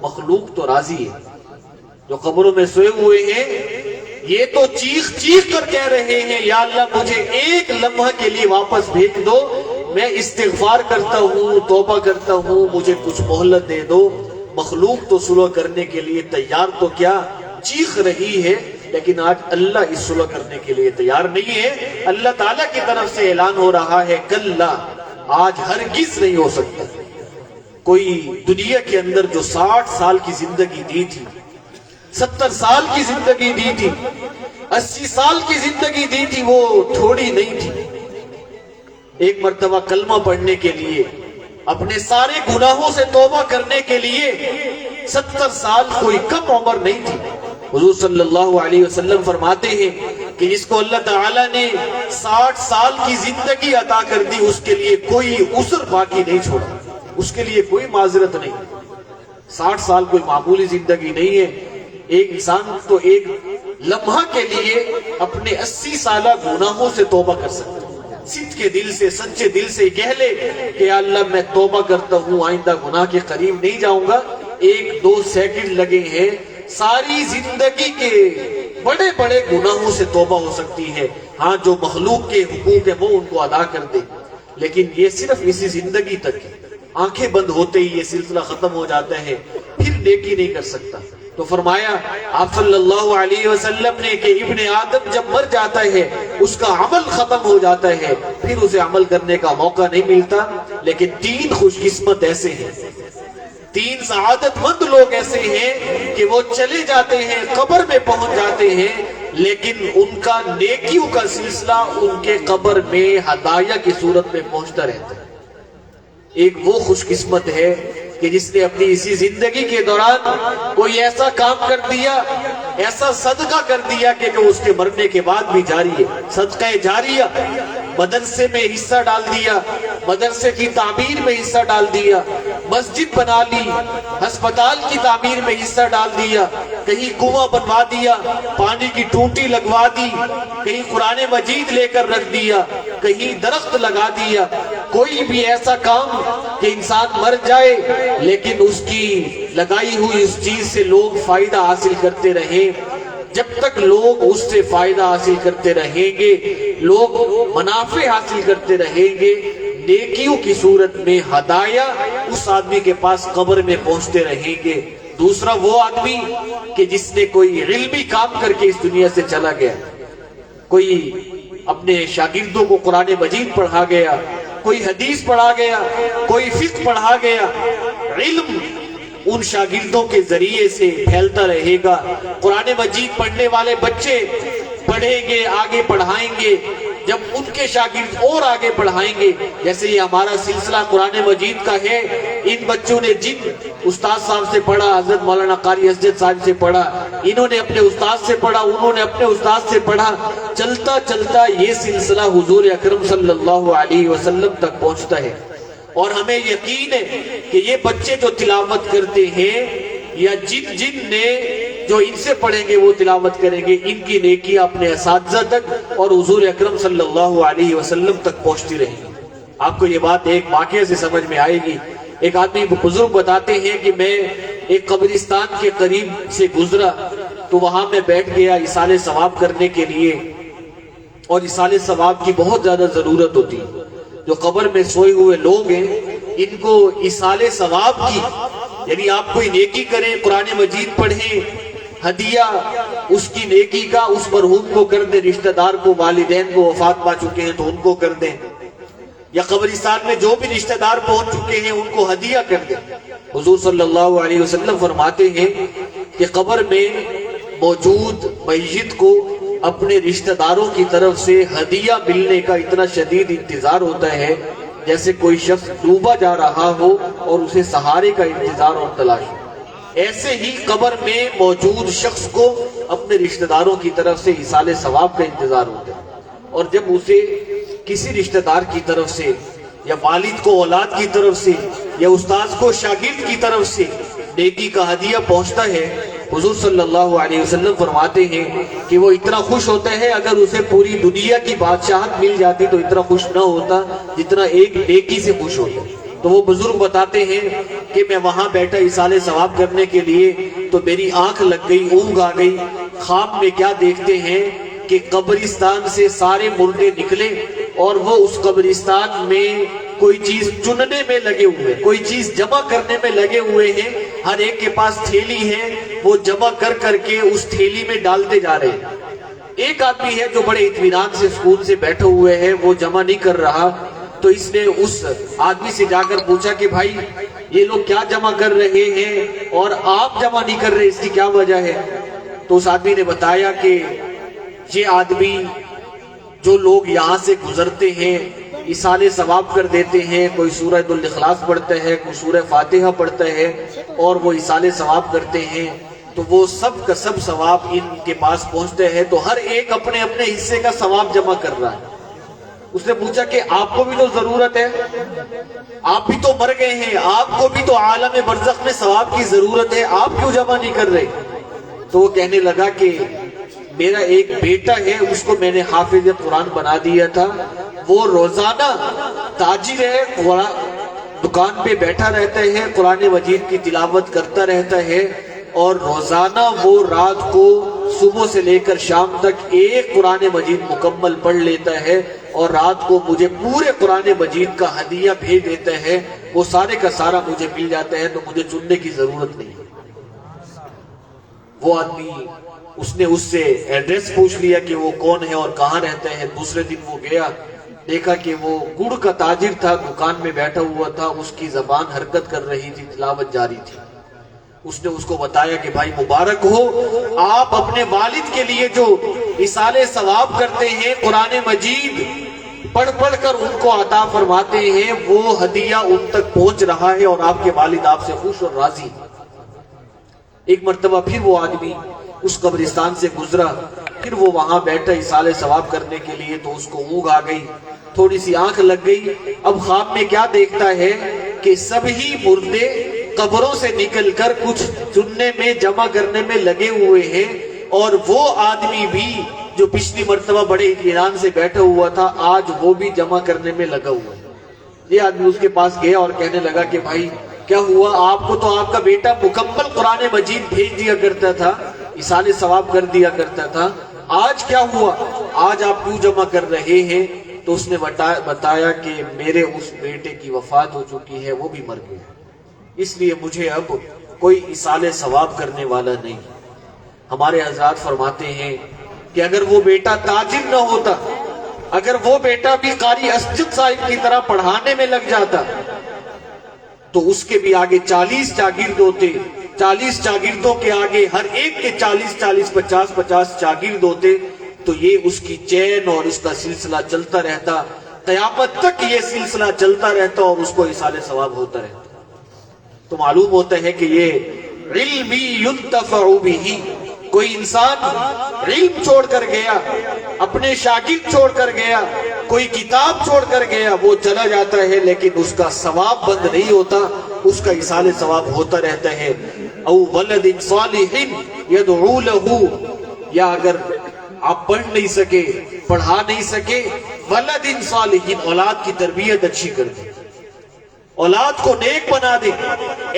مخلوق تو راضی ہے، جو قبروں میں سوئے ہوئے ہیں یہ تو چیخ چیخ کر کہہ رہے ہیں یا اللہ مجھے ایک لمحہ کے لیے واپس بھیج دو، میں استغفار کرتا ہوں، توبہ کرتا ہوں، مجھے کچھ مہلت دے دو۔ مخلوق تو صلح کرنے کے لیے تیار تو کیا چیخ رہی ہے، لیکن آج اللہ اس صلح کرنے کے لیے تیار نہیں ہے۔ اللہ تعالیٰ کی طرف سے اعلان ہو رہا ہے کلا، آج ہرگز نہیں ہو سکتا۔ کوئی دنیا کے اندر جو 60 سال کی زندگی دی تھی، 70 سال کی زندگی دی تھی، 80 سال کی زندگی دی تھی، وہ تھوڑی نہیں تھی۔ ایک مرتبہ کلمہ پڑھنے کے لیے، اپنے سارے گناہوں سے توبہ کرنے کے لیے 70 سال کوئی کم عمر نہیں تھی۔ حضور صلی اللہ علیہ وسلم فرماتے ہیں کہ جس کو اللہ تعالیٰ نے 60 سال کی زندگی عطا کر دی، اس کے لیے کوئی عذر باقی نہیں چھوڑا، اس کے لیے کوئی معذرت نہیں۔ 60 سال کوئی معمولی زندگی نہیں ہے۔ ایک انسان تو ایک لمحہ کے لیے اپنے 80 سالہ گناہوں سے توبہ کر سکتا ہے، صدق کے دل سے، سچے دل سے کہہ لے کہ یا اللہ میں توبہ کرتا ہوں، آئندہ گناہ کے قریب نہیں جاؤں گا۔ 1-2 سیکنڈ لگے ہیں، ساری زندگی کے بڑے بڑے گناہوں سے توبہ ہو سکتی ہے۔ ہاں جو مخلوق کے حقوق ہیں وہ ان کو ادا کر دے، لیکن یہ صرف اسی زندگی تک ہے۔ آنکھیں بند ہوتے ہی یہ سلسلہ ختم ہو جاتا ہے، پھر نیکی نہیں کر سکتا۔ تو فرمایا آپ صلی اللہ علیہ وسلم نے کہ ابن آدم جب مر جاتا ہے اس کا عمل ختم ہو جاتا ہے، پھر اسے عمل کرنے کا موقع نہیں ملتا۔ لیکن 3 خوش قسمت ایسے ہیں، 3 سعادت مند لوگ ایسے ہیں کہ وہ چلے جاتے ہیں، قبر میں پہنچ جاتے ہیں، لیکن ان کا نیکیوں کا سلسلہ ان کے قبر میں ہدایہ کی صورت میں پہنچتا رہتا ہے۔ ایک وہ خوش قسمت ہے کہ جس نے اپنی اسی زندگی کے دوران کوئی ایسا کام کر دیا، ایسا صدقہ کر دیا کہ جو اس کے مرنے کے بعد بھی جاری ہے۔ صدقہ جاریہ، مدرسے میں حصہ ڈال دیا، مدرسے کی تعمیر میں حصہ ڈال دیا، مسجد بنا لی، ہسپتال کی تعمیر میں حصہ ڈال دیا، کہیں کنواں بنوا دیا، پانی کی ٹوٹی لگوا دی، کہیں قرآن مجید لے کر رکھ دیا، کہیں درخت لگا دیا۔ کوئی بھی ایسا کام کہ انسان مر جائے لیکن اس کی لگائی ہوئی اس چیز سے لوگ فائدہ حاصل کرتے رہیں، جب تک لوگ اس سے فائدہ حاصل کرتے رہیں گے، لوگ منافع حاصل کرتے رہیں گے، نیکیوں کی صورت میں ہدایہ اس آدمی کے پاس قبر میں پہنچتے رہیں گے۔ دوسرا وہ آدمی کہ جس نے کوئی علمی کام کر کے اس دنیا سے چلا گیا، کوئی اپنے شاگردوں کو قرآن مجید پڑھا گیا، کوئی حدیث پڑھا گیا، کوئی فقہ پڑھا گیا، علم ان شاگردوں کے ذریعے سے پھیلتا رہے گا۔ قرآن مجید پڑھنے والے بچے پڑھیں گے، آگے پڑھائیں گے، جب ان کے شاگرد اور آگے پڑھائیں گے، جیسے یہ ہمارا سلسلہ قرآن مجید کا ہے، ان بچوں نے جن استاد صاحب سے پڑھا، حضرت مولانا قاری اسجد صاحب سے پڑھا، انہوں نے اپنے استاد سے پڑھا، انہوں نے اپنے استاد سے پڑھا، چلتا چلتا یہ سلسلہ حضور اکرم صلی اللہ علیہ وسلم تک پہنچتا ہے۔ اور ہمیں یقین ہے کہ یہ بچے جو تلاوت کرتے ہیں یا جن نے جو ان سے پڑھیں گے وہ تلاوت کریں گے، ان کی نیکیاں اپنے اساتذہ تک اور حضور اکرم صلی اللہ علیہ وسلم تک پہنچتی رہیں گی۔ آپ کو یہ بات ایک واقعے سے سمجھ میں آئے گی۔ ایک آدمی بزرگ بتاتے ہیں کہ میں ایک قبرستان کے قریب سے گزرا تو وہاں میں بیٹھ گیا ایصال ثواب کرنے کے لیے، اور ایصال ثواب کی بہت زیادہ ضرورت ہوتی ہے۔ جو قبر میں سوئے ہوئے لوگ ہیں ان کو ایصال ثواب کی، یعنی آپ کوئی نیکی کریں، قرآن مجید پڑھیں، ہدیہ اس کی نیکی کا اس مرحوم کو کر دیں، رشتہ دار کو، والدین کو وفات پا چکے ہیں تو ان کو کر دیں، یا قبرستان میں جو بھی رشتہ دار پہنچ چکے ہیں ان کو ہدیہ کر دیں۔ حضور صلی اللہ علیہ وسلم فرماتے ہیں کہ قبر میں موجود میت کو اپنے رشتہ داروں کی طرف سے ہدیہ ملنے کا اتنا شدید انتظار ہوتا ہے جیسے کوئی شخص ڈوبا جا رہا ہو اور اسے سہارے کا انتظار اور تلاش ہو۔ ایسے ہی قبر میں موجود شخص کو اپنے رشتہ داروں کی طرف سے ایصال ثواب کا انتظار ہوتا ہے، اور جب اسے کسی رشتہ دار کی طرف سے یا والد کو اولاد کی طرف سے یا استاذ کو شاگرد کی طرف سے نیکی کا ہدیہ پہنچتا ہے، حضور صلی اللہ علیہ وسلم فرماتے ہیں کہ وہ اتنا خوش ہوتا ہے اگر اسے پوری دنیا کی بادشاہت مل جاتی تو اتنا خوش نہ ہوتا جتنا ایک نیکی سے خوش ہوتا۔ تو وہ بزرگ بتاتے ہیں کہ میں وہاں بیٹھا ایصال ثواب کرنے کے لیے تو میری آنکھ لگ گئی، اونگ آ گئی۔ خواب میں کیا دیکھتے ہیں کہ قبرستان سے سارے مردے نکلے اور وہ اس قبرستان میں کوئی چیز چننے میں لگے ہوئے، کوئی چیز جمع کرنے میں لگے ہوئے ہیں، ہر ایک کے پاس تھیلی ہے، وہ جمع کر کر کے اس تھیلی میں ڈالتے جا رہے ہیں۔ ایک آدمی ہے جو بڑے اطمینان سے سکون سے بیٹھے ہوئے ہیں، وہ جمع نہیں کر رہا، تو اس نے اس آدمی سے جا کر پوچھا کہ بھائی یہ لوگ کیا جمع کر رہے ہیں اور آپ جمع نہیں کر رہے، اس کی کیا وجہ ہے؟ تو اس آدمی نے بتایا کہ یہ آدمی جو لوگ یہاں سے گزرتے ہیں ایصال ثواب کر دیتے ہیں، کوئی سورہ الاخلاص پڑھتا ہے، کوئی سورہ فاتحہ پڑھتا ہے اور وہ ایصال ثواب کرتے ہیں، تو وہ سب کا سب ثواب ان کے پاس پہنچتے ہیں، تو ہر ایک اپنے اپنے حصے کا ثواب جمع کر رہا ہے۔ اس نے پوچھا کہ آپ کو بھی تو ضرورت ہے، آپ بھی تو مر گئے ہیں، آپ کو بھی تو عالم برزخ میں ثواب کی ضرورت ہے، آپ کیوں جمع نہیں کر رہے؟ تو وہ کہنے لگا کہ میرا ایک بیٹا ہے، اس کو میں نے حافظ قرآن بنا دیا تھا، وہ روزانہ تاجر ہے، دکان پہ بیٹھا رہتا ہے، قرآن مجید کی تلاوت کرتا رہتا ہے، اور روزانہ وہ رات کو صبح سے لے کر شام تک ایک قرآن مجید مکمل پڑھ لیتا ہے اور رات کو مجھے پورے قرآن مجید کا ہدیہ بھیج دیتا ہے، وہ سارے کا سارا مجھے مل جاتا ہے، تو مجھے چننے کی ضرورت نہیں۔ وہ آدمی اس نے اس سے ایڈریس پوچھ لیا کہ وہ کون ہے اور کہاں رہتا ہے۔ دوسرے دن وہ گیا، دیکھا کہ وہ گڑ کا تاجر تھا، دکان میں بیٹھا ہوا تھا، اس کی زبان حرکت کر رہی تھی، تلاوت جاری تھی۔ اس نے اس کو بتایا کہ بھائی مبارک ہو، آپ اپنے والد کے لیے جو ایصال ثواب کرتے ہیں، قرآن مجید پڑھ پڑھ کر ان کو عطا فرماتے ہیں، وہ ہدیہ ان تک پہنچ رہا ہے اور آپ کے والد آپ سے خوش اور راضی۔ ایک مرتبہ پھر وہ آدمی اس قبرستان سے گزرا، پھر وہ وہاں بیٹھا ایصال ثواب کرنے کے لیے، تو اس کو اونگ آ گئی، تھوڑی سی آنکھ لگ گئی۔ اب خواب میں کیا دیکھتا ہے کہ سبھی مردے قبروں سے نکل کر کچھ چننے میں جمع کرنے میں لگے ہوئے ہیں، اور وہ آدمی بھی جو پچھلی مرتبہ بڑے اطمینان سے بیٹھا ہوا تھا، آج وہ بھی جمع کرنے میں لگا ہوا ہے۔ یہ آدمی اس کے پاس گیا اور کہنے لگا کہ بھائی کیا ہوا؟ آپ کو تو آپ کا بیٹا مکمل قرآن مجید بھیج دیا کرتا تھا، ایصال ثواب کر دیا کرتا تھا، آج کیا ہوا؟ آج آپ کیوں جمع کر رہے ہیں؟ تو اس نے بتایا کہ میرے اس بیٹے کی وفات ہو چکی ہے، وہ بھی مر گیا، اس لیے مجھے اب کوئی ایصال ثواب کرنے والا نہیں۔ ہمارے حضرات فرماتے ہیں کہ اگر وہ بیٹا تاجر نہ ہوتا، اگر وہ بیٹا بھی قاری اسجد صاحب کی طرح پڑھانے میں لگ جاتا، تو اس کے بھی آگے 40 شاگرد ہوتے، 40 شاگردوں کے آگے ہر ایک کے 40 50 شاگرد ہوتے، تو یہ اس کی چین اور اس کا سلسلہ چلتا رہتا، قیامت تک یہ سلسلہ چلتا رہتا اور اس کو ایصال ثواب ہوتا رہتا۔ تو معلوم ہوتا ہے کہ یہ علمی ينتفع به، کوئی انسان علم چھوڑ کر گیا، اپنے شاگرد چھوڑ کر گیا، کوئی کتاب چھوڑ کر گیا، وہ چلا جاتا ہے لیکن اس کا ثواب بند نہیں ہوتا، اس کا ایصال ثواب ہوتا رہتا ہے۔ او ولد صالح يدعو له، یا اگر آپ پڑھ نہیں سکے، پڑھا نہیں سکے، ولد صالح، اولاد کی تربیت اچھی کر دیں، اولاد کو نیک بنا دیں،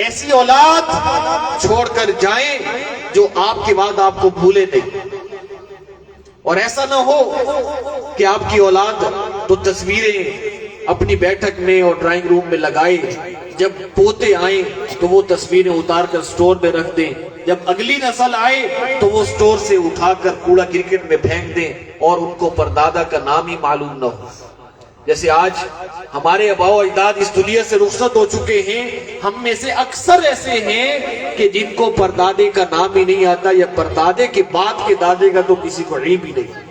ایسی اولاد چھوڑ کر جائیں جو آپ کے بعد آپ کو بھولے نہیں۔ اور ایسا نہ ہو کہ آپ کی اولاد تو تصویریں اپنی بیٹھک میں اور ڈرائنگ روم میں لگائے، جب پوتے آئیں تو وہ تصویریں اتار کر سٹور میں رکھ دیں، جب اگلی نسل آئے تو وہ سٹور سے اٹھا کر کوڑا کرکٹ میں پھینک دیں اور ان کو پردادا کا نام ہی معلوم نہ ہو۔ جیسے آج ہمارے آباء و اجداد اس دنیا سے رخصت ہو چکے ہیں، ہم میں سے اکثر ایسے ہیں کہ جن کو پردادے کا نام ہی نہیں آتا، یا پردادے کے بعد کے دادے کا تو کسی کو علم ہی نہیں۔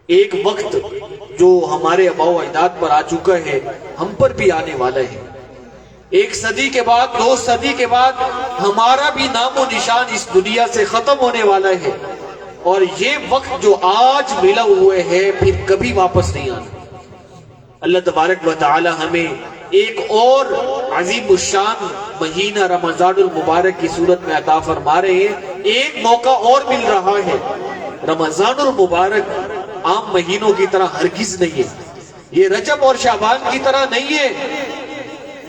ایک وقت جو ہمارے آباء و اجداد پر آ چکا ہے، ہم پر بھی آنے والا ہے۔ 1 صدی کے بعد، 2 صدی کے بعد ہمارا بھی نام و نشان اس دنیا سے ختم ہونے والا ہے، اور یہ وقت جو آج ملا ہوئے ہے پھر کبھی واپس نہیں آنا۔ اللہ تبارک و تعالی ہمیں ایک اور عظیم الشان مہینہ رمضان المبارک کی صورت میں عطا فرما رہے ہیں. ایک موقع اور مل رہا ہے. رمضان المبارک عام مہینوں کی طرح ہرگز نہیں ہے. یہ رجب اور شعبان کی طرح نہیں ہے.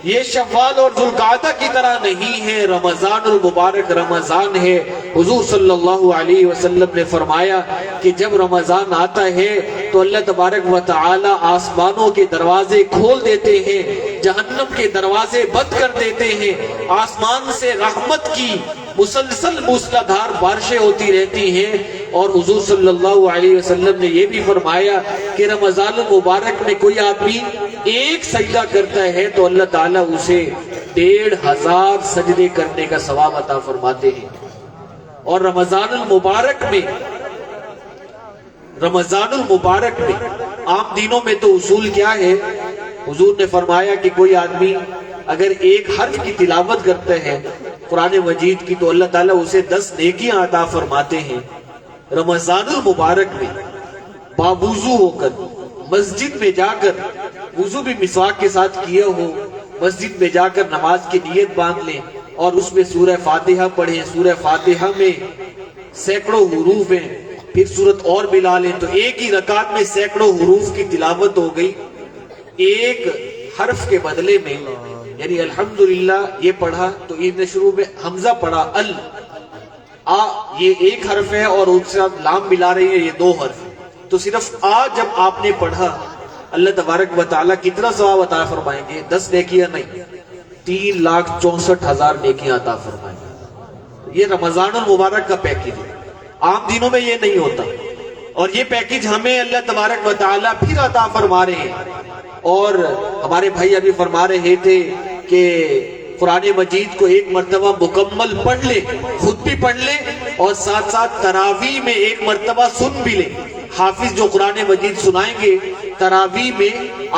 یہ شوال اور ذوالقعدہ کی طرح نہیں ہے. رمضان المبارک رمضان ہے. حضور صلی اللہ علیہ وسلم نے فرمایا کہ جب رمضان آتا ہے تو اللہ تبارک و تعالی آسمانوں کے دروازے کھول دیتے ہیں, جہنم کے دروازے بند کر دیتے ہیں. آسمان سے رحمت کی مسلسل موسلادھار بارشیں ہوتی رہتی ہیں. اور حضور صلی اللہ علیہ وسلم نے یہ بھی فرمایا کہ رمضان المبارک میں کوئی آدمی ایک سجدہ کرتا ہے تو اللہ تعالیٰ اسے 1500 سجدے کرنے کا ثواب عطا فرماتے ہیں. اور رمضان المبارک میں عام دنوں میں تو اصول کیا ہے؟ حضور نے فرمایا کہ کوئی آدمی اگر ایک حرف کی تلاوت کرتا ہے قرآن مجید کی تو اللہ تعالیٰ اسے 10 نیکیاں عطا فرماتے ہیں. رمضان المبارک میں باوضو ہو کر مسجد میں جا کر, وضو بھی مسواک کے ساتھ کیا ہو, مسجد میں جا کر نماز کی نیت باندھ لیں اور اس میں سورہ فاتحہ پڑھیں. سورہ فاتحہ میں سینکڑوں حروف ہیں, پھر سورت اور ملا لیں تو ایک ہی رکعت میں سینکڑوں حروف کی تلاوت ہو گئی. ایک حرف کے بدلے میں یعنی الحمدللہ یہ پڑھا تو عید نے شروع میں حمزہ پڑھا یہ ایک حرف ہے اور اس سے لام ملا رہی ہے, یہ 2 حرف. تو صرف جب آپ نے پڑھا اللہ تبارک و تعالیٰ کتنا ثواب عطا فرمائیں گے؟ 10 نیکیاں نہیں, 3,64,000 نیکیاں عطا فرمائیں گے. یہ رمضان المبارک کا پیکیج ہے. عام دنوں میں یہ نہیں ہوتا, اور یہ پیکیج ہمیں اللہ تبارک و تعالیٰ پھر عطا فرما رہے ہیں. اور ہمارے بھائی ابھی فرما رہے تھے کہ قرآن مجید کو ایک مرتبہ مکمل پڑھ لے, خود بھی پڑھ لے اور ساتھ ساتھ تراویح میں ایک مرتبہ سن بھی لے. حافظ جو قرآن مجید سنائیں گے تراویح میں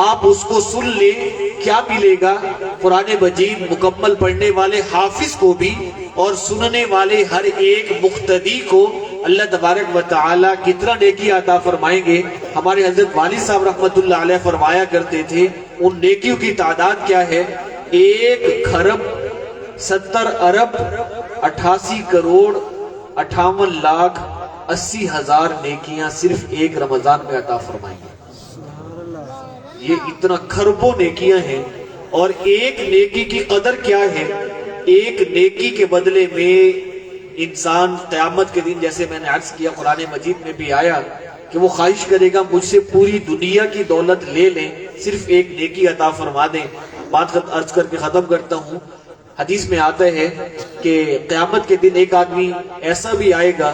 آپ اس کو سن لیں, کیا ملے گا؟ قرآن مجید مکمل پڑھنے والے حافظ کو بھی اور سننے والے ہر ایک مقتدی کو اللہ تبارک و تعالی کتنا نیکی عطا فرمائیں گے. ہمارے حضرت والد صاحب رحمت اللہ علیہ فرمایا کرتے تھے ان نیکیوں کی تعداد کیا ہے؟ 1 خرب 70 ارب 88 کروڑ 58 لاکھ 80,000 نیکیاں صرف ایک رمضان میں عطا فرمائیں گے. یہ اتنا خربوں نیکیاں ہیں. اور ایک نیکی کی قدر کیا ہے؟ ایک نیکی کے بدلے میں انسان قیامت کے دن, جیسے میں نے عرض کیا قرآن مجید میں بھی آیا کہ وہ خواہش کرے گا مجھ سے پوری دنیا کی دولت لے لیں, صرف ایک نیکی عطا فرما دیں. بات عرض کر کے ختم کرتا ہوں. حدیث میں آتا ہے کہ قیامت کے دن ایک آدمی ایسا بھی آئے گا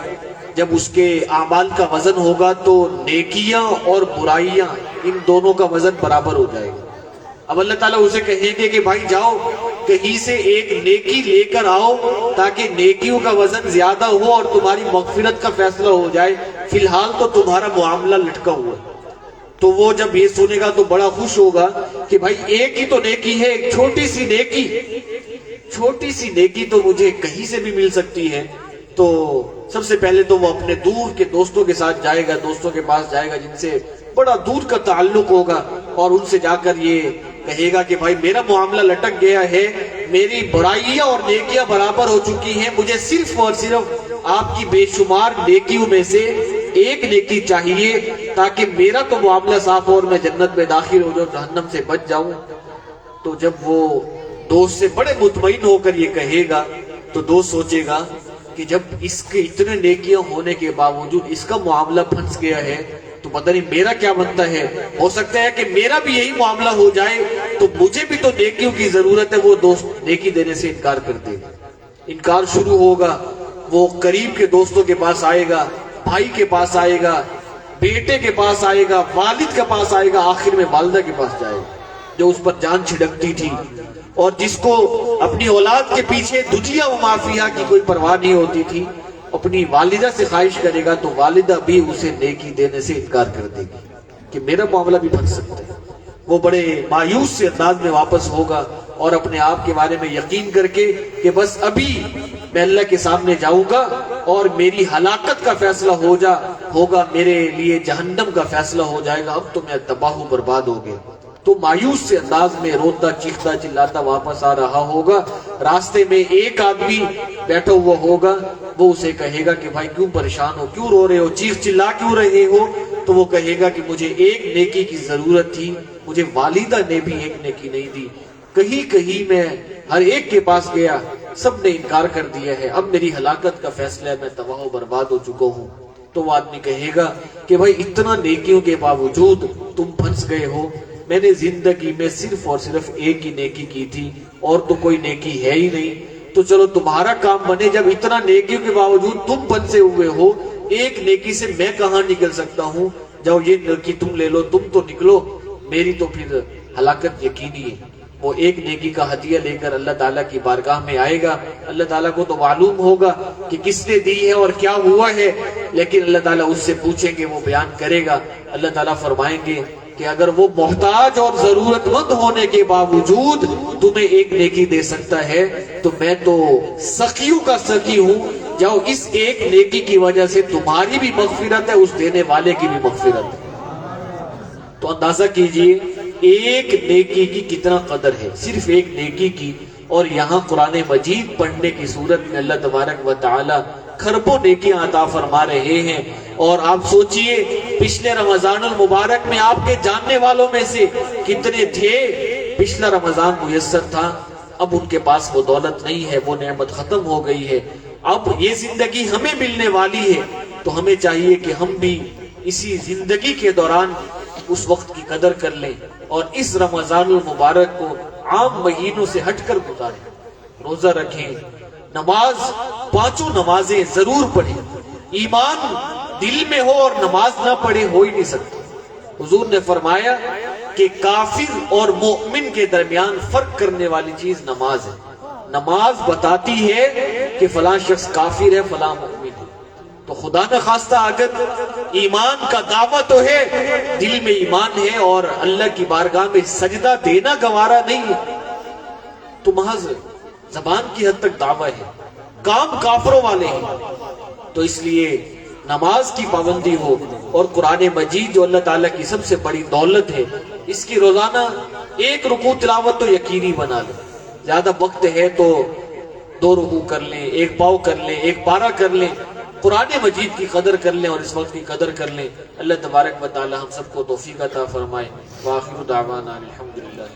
جب اس کے اعمال کا وزن ہوگا تو نیکیاں اور برائیاں ان دونوں کا وزن برابر ہو جائے گا. اب اللہ تعالیٰ اسے کہیں گے کہ بھائی جاؤ کہیں سے ایک نیکی لے کر آؤ تاکہ نیکیوں کا وزن زیادہ ہو اور تمہاری مغفرت کا فیصلہ ہو جائے, فی الحال تو تمہارا معاملہ لٹکا ہوا ہے. تو وہ جب یہ سنے گا تو بڑا خوش ہوگا کہ بھائی ایک ہی تو نیکی ہے, ایک چھوٹی سی نیکی تو مجھے کہیں سے بھی مل سکتی ہے. تو سب سے پہلے تو وہ اپنے دور کے دوستوں کے ساتھ جائے گا, دوستوں کے پاس جائے گا جن سے بڑا دور کا تعلق ہوگا, اور ان سے جا کر یہ کہے گا کہ بھائی میرا معاملہ لٹک گیا ہے, میری برائیاں اور نیکیاں برابر ہو چکی ہیں, مجھے صرف اور صرف آپ کی بے شمار نیکیوں میں سے ایک نیکی چاہیے تاکہ میرا تو معاملہ صاف ہو اور میں جنت میں داخل ہو جاؤں, جہنم سے بچ جاؤں. تو جب وہ دوست سے بڑے مطمئن ہو کر یہ کہے گا تو دوست سوچے گا کہ جب اس کے اتنے نیکیاں ہونے کے باوجود اس کا معاملہ پھنس گیا ہے تو پتہ نہیں میرا کیا بنتا ہے. ہو سکتا ہے کہ میرا بھی یہی معاملہ ہو جائے تو مجھے بھی تو نیکیوں کی ضرورت ہے. وہ دوست نیکی دینے سے انکار کر دے گا, انکار شروع ہوگا. وہ قریب کے دوستوں کے پاس آئے گا, بھائی کے پاس آئے گا, بیٹے کے پاس آئے گا, والد کے پاس آئے گا, آخر میں والدہ کے پاس جائے گا جو اس پر جان چھڑکتی تھی اور جس کو اپنی اولاد کے پیچھے دنیا و مافیہ کی کوئی پرواہ نہیں ہوتی تھی. اپنی والدہ سے خواہش کرے گا تو والدہ بھی اسے نیکی دینے سے انکار کر دے گی کہ میرا معاملہ بھی بن سکتا ہے. وہ بڑے مایوس سے انداز میں واپس ہوگا اور اپنے آپ کے بارے میں یقین کر کے کہ بس ابھی میں اللہ کے سامنے جاؤں گا اور میری ہلاکت کا فیصلہ ہوگا, میرے لیے جہنم کا فیصلہ ہو جائے گا, اب تو میں تباہ و برباد ہو گیا. تو مایوس سے انداز میں روتا چیختا چلاتا واپس آ رہا ہوگا. راستے میں ایک آدمی بیٹھا ہوا ہوگا, وہ اسے کہے گا کہ بھائی کیوں پریشان ہو, کیوں رو رہے ہو, چیخ چلا کیوں رہے ہو؟ تو وہ کہے گا کہ مجھے ایک نیکی کی ضرورت تھی, مجھے والدہ نے بھی ایک نیکی نہیں دی. کہیں کہیں میں ہر ایک کے پاس گیا, سب نے انکار کر دیا ہے, اب میری ہلاکت کا فیصلہ ہے, میں تباہ و برباد ہو چکا ہوں. تو وہ آدمی کہے گا کہ بھائی اتنا نیکیوں کے باوجود تم پھنس گئے ہو, میں نے زندگی میں صرف اور صرف ایک ہی نیکی کی تھی, اور تو کوئی نیکی ہے ہی نہیں. تو چلو تمہارا کام بنے, جب اتنا نیکیوں کے باوجود تم پھنسے ہوئے ہو, ایک نیکی سے میں کہاں نکل سکتا ہوں, جاؤ یہ نیکی تم لے لو, تم تو نکلو, میری تو پھر ہلاکت یقینی ہے. وہ ایک نیکی کا ہدیہ لے کر اللہ تعالیٰ کی بارگاہ میں آئے گا. اللہ تعالیٰ کو تو معلوم ہوگا کہ کس نے دی ہے اور کیا ہوا ہے, لیکن اللہ تعالیٰ اس سے پوچھیں گے, وہ بیان کرے گا. اللہ تعالیٰ فرمائیں گے کہ اگر وہ محتاج اور ضرورت مند ہونے کے باوجود تمہیں ایک نیکی دے سکتا ہے, تو میں تو سخیوں کا سخی ہوں, جاؤ اس ایک نیکی کی وجہ سے تمہاری بھی مغفرت ہے, اس دینے والے کی بھی مغفرت ہے. تو اندازہ کیجئے ایک نیکی کی کتنا قدر ہے, صرف ایک نیکی کی. اور یہاں قرآن مجید پڑھنے کی صورت میں اللہ تبارک و تعالی کھربوں نیکیاں عطا فرما رہے ہیں. اور آپ سوچئے پچھلے رمضان المبارک میں آپ کے جاننے والوں میں سے کتنے تھے, پچھلا رمضان میسر تھا, اب ان کے پاس وہ دولت نہیں ہے, وہ نعمت ختم ہو گئی ہے, اب یہ زندگی ہمیں ملنے والی ہے. تو ہمیں چاہیے کہ ہم بھی اسی زندگی کے دوران اس وقت کی قدر کر لیں, اور اس رمضان المبارک کو عام مہینوں سے ہٹ کر گزاریں. روزہ رکھیں, نماز, پانچوں نمازیں ضرور پڑھیں. ایمان دل میں ہو اور نماز نہ پڑھے ہو ہی نہیں سکتا. حضور نے فرمایا کہ کافر اور مومن کے درمیان فرق کرنے والی چیز نماز ہے. نماز بتاتی ہے کہ فلاں شخص کافر ہے, فلاں مومن ہے. تو خدا نہ خواستہ اگر ایمان کا دعویٰ تو ہے, دل میں ایمان ہے اور اللہ کی بارگاہ میں سجدہ دینا گوارا نہیں ہے, تو محض زبان کی حد تک دعویٰ ہے, کام کافروں والے ہیں. تو اس لیے نماز کی پابندی ہو, اور قرآن مجید جو اللہ تعالیٰ کی سب سے بڑی دولت ہے, اس کی روزانہ ایک رکوع تلاوت تو یقینی بنا لیں. زیادہ وقت ہے تو 2 رکوع کر لیں, 1 پاؤ کر لیں, 1 پارہ کر لیں. قرآن مجید کی قدر کر لیں اور اس وقت کی قدر کر لیں. اللہ تبارک و تعالی ہم سب کو توفیق عطا فرمائے. وآخر دعوانا الحمدللہ.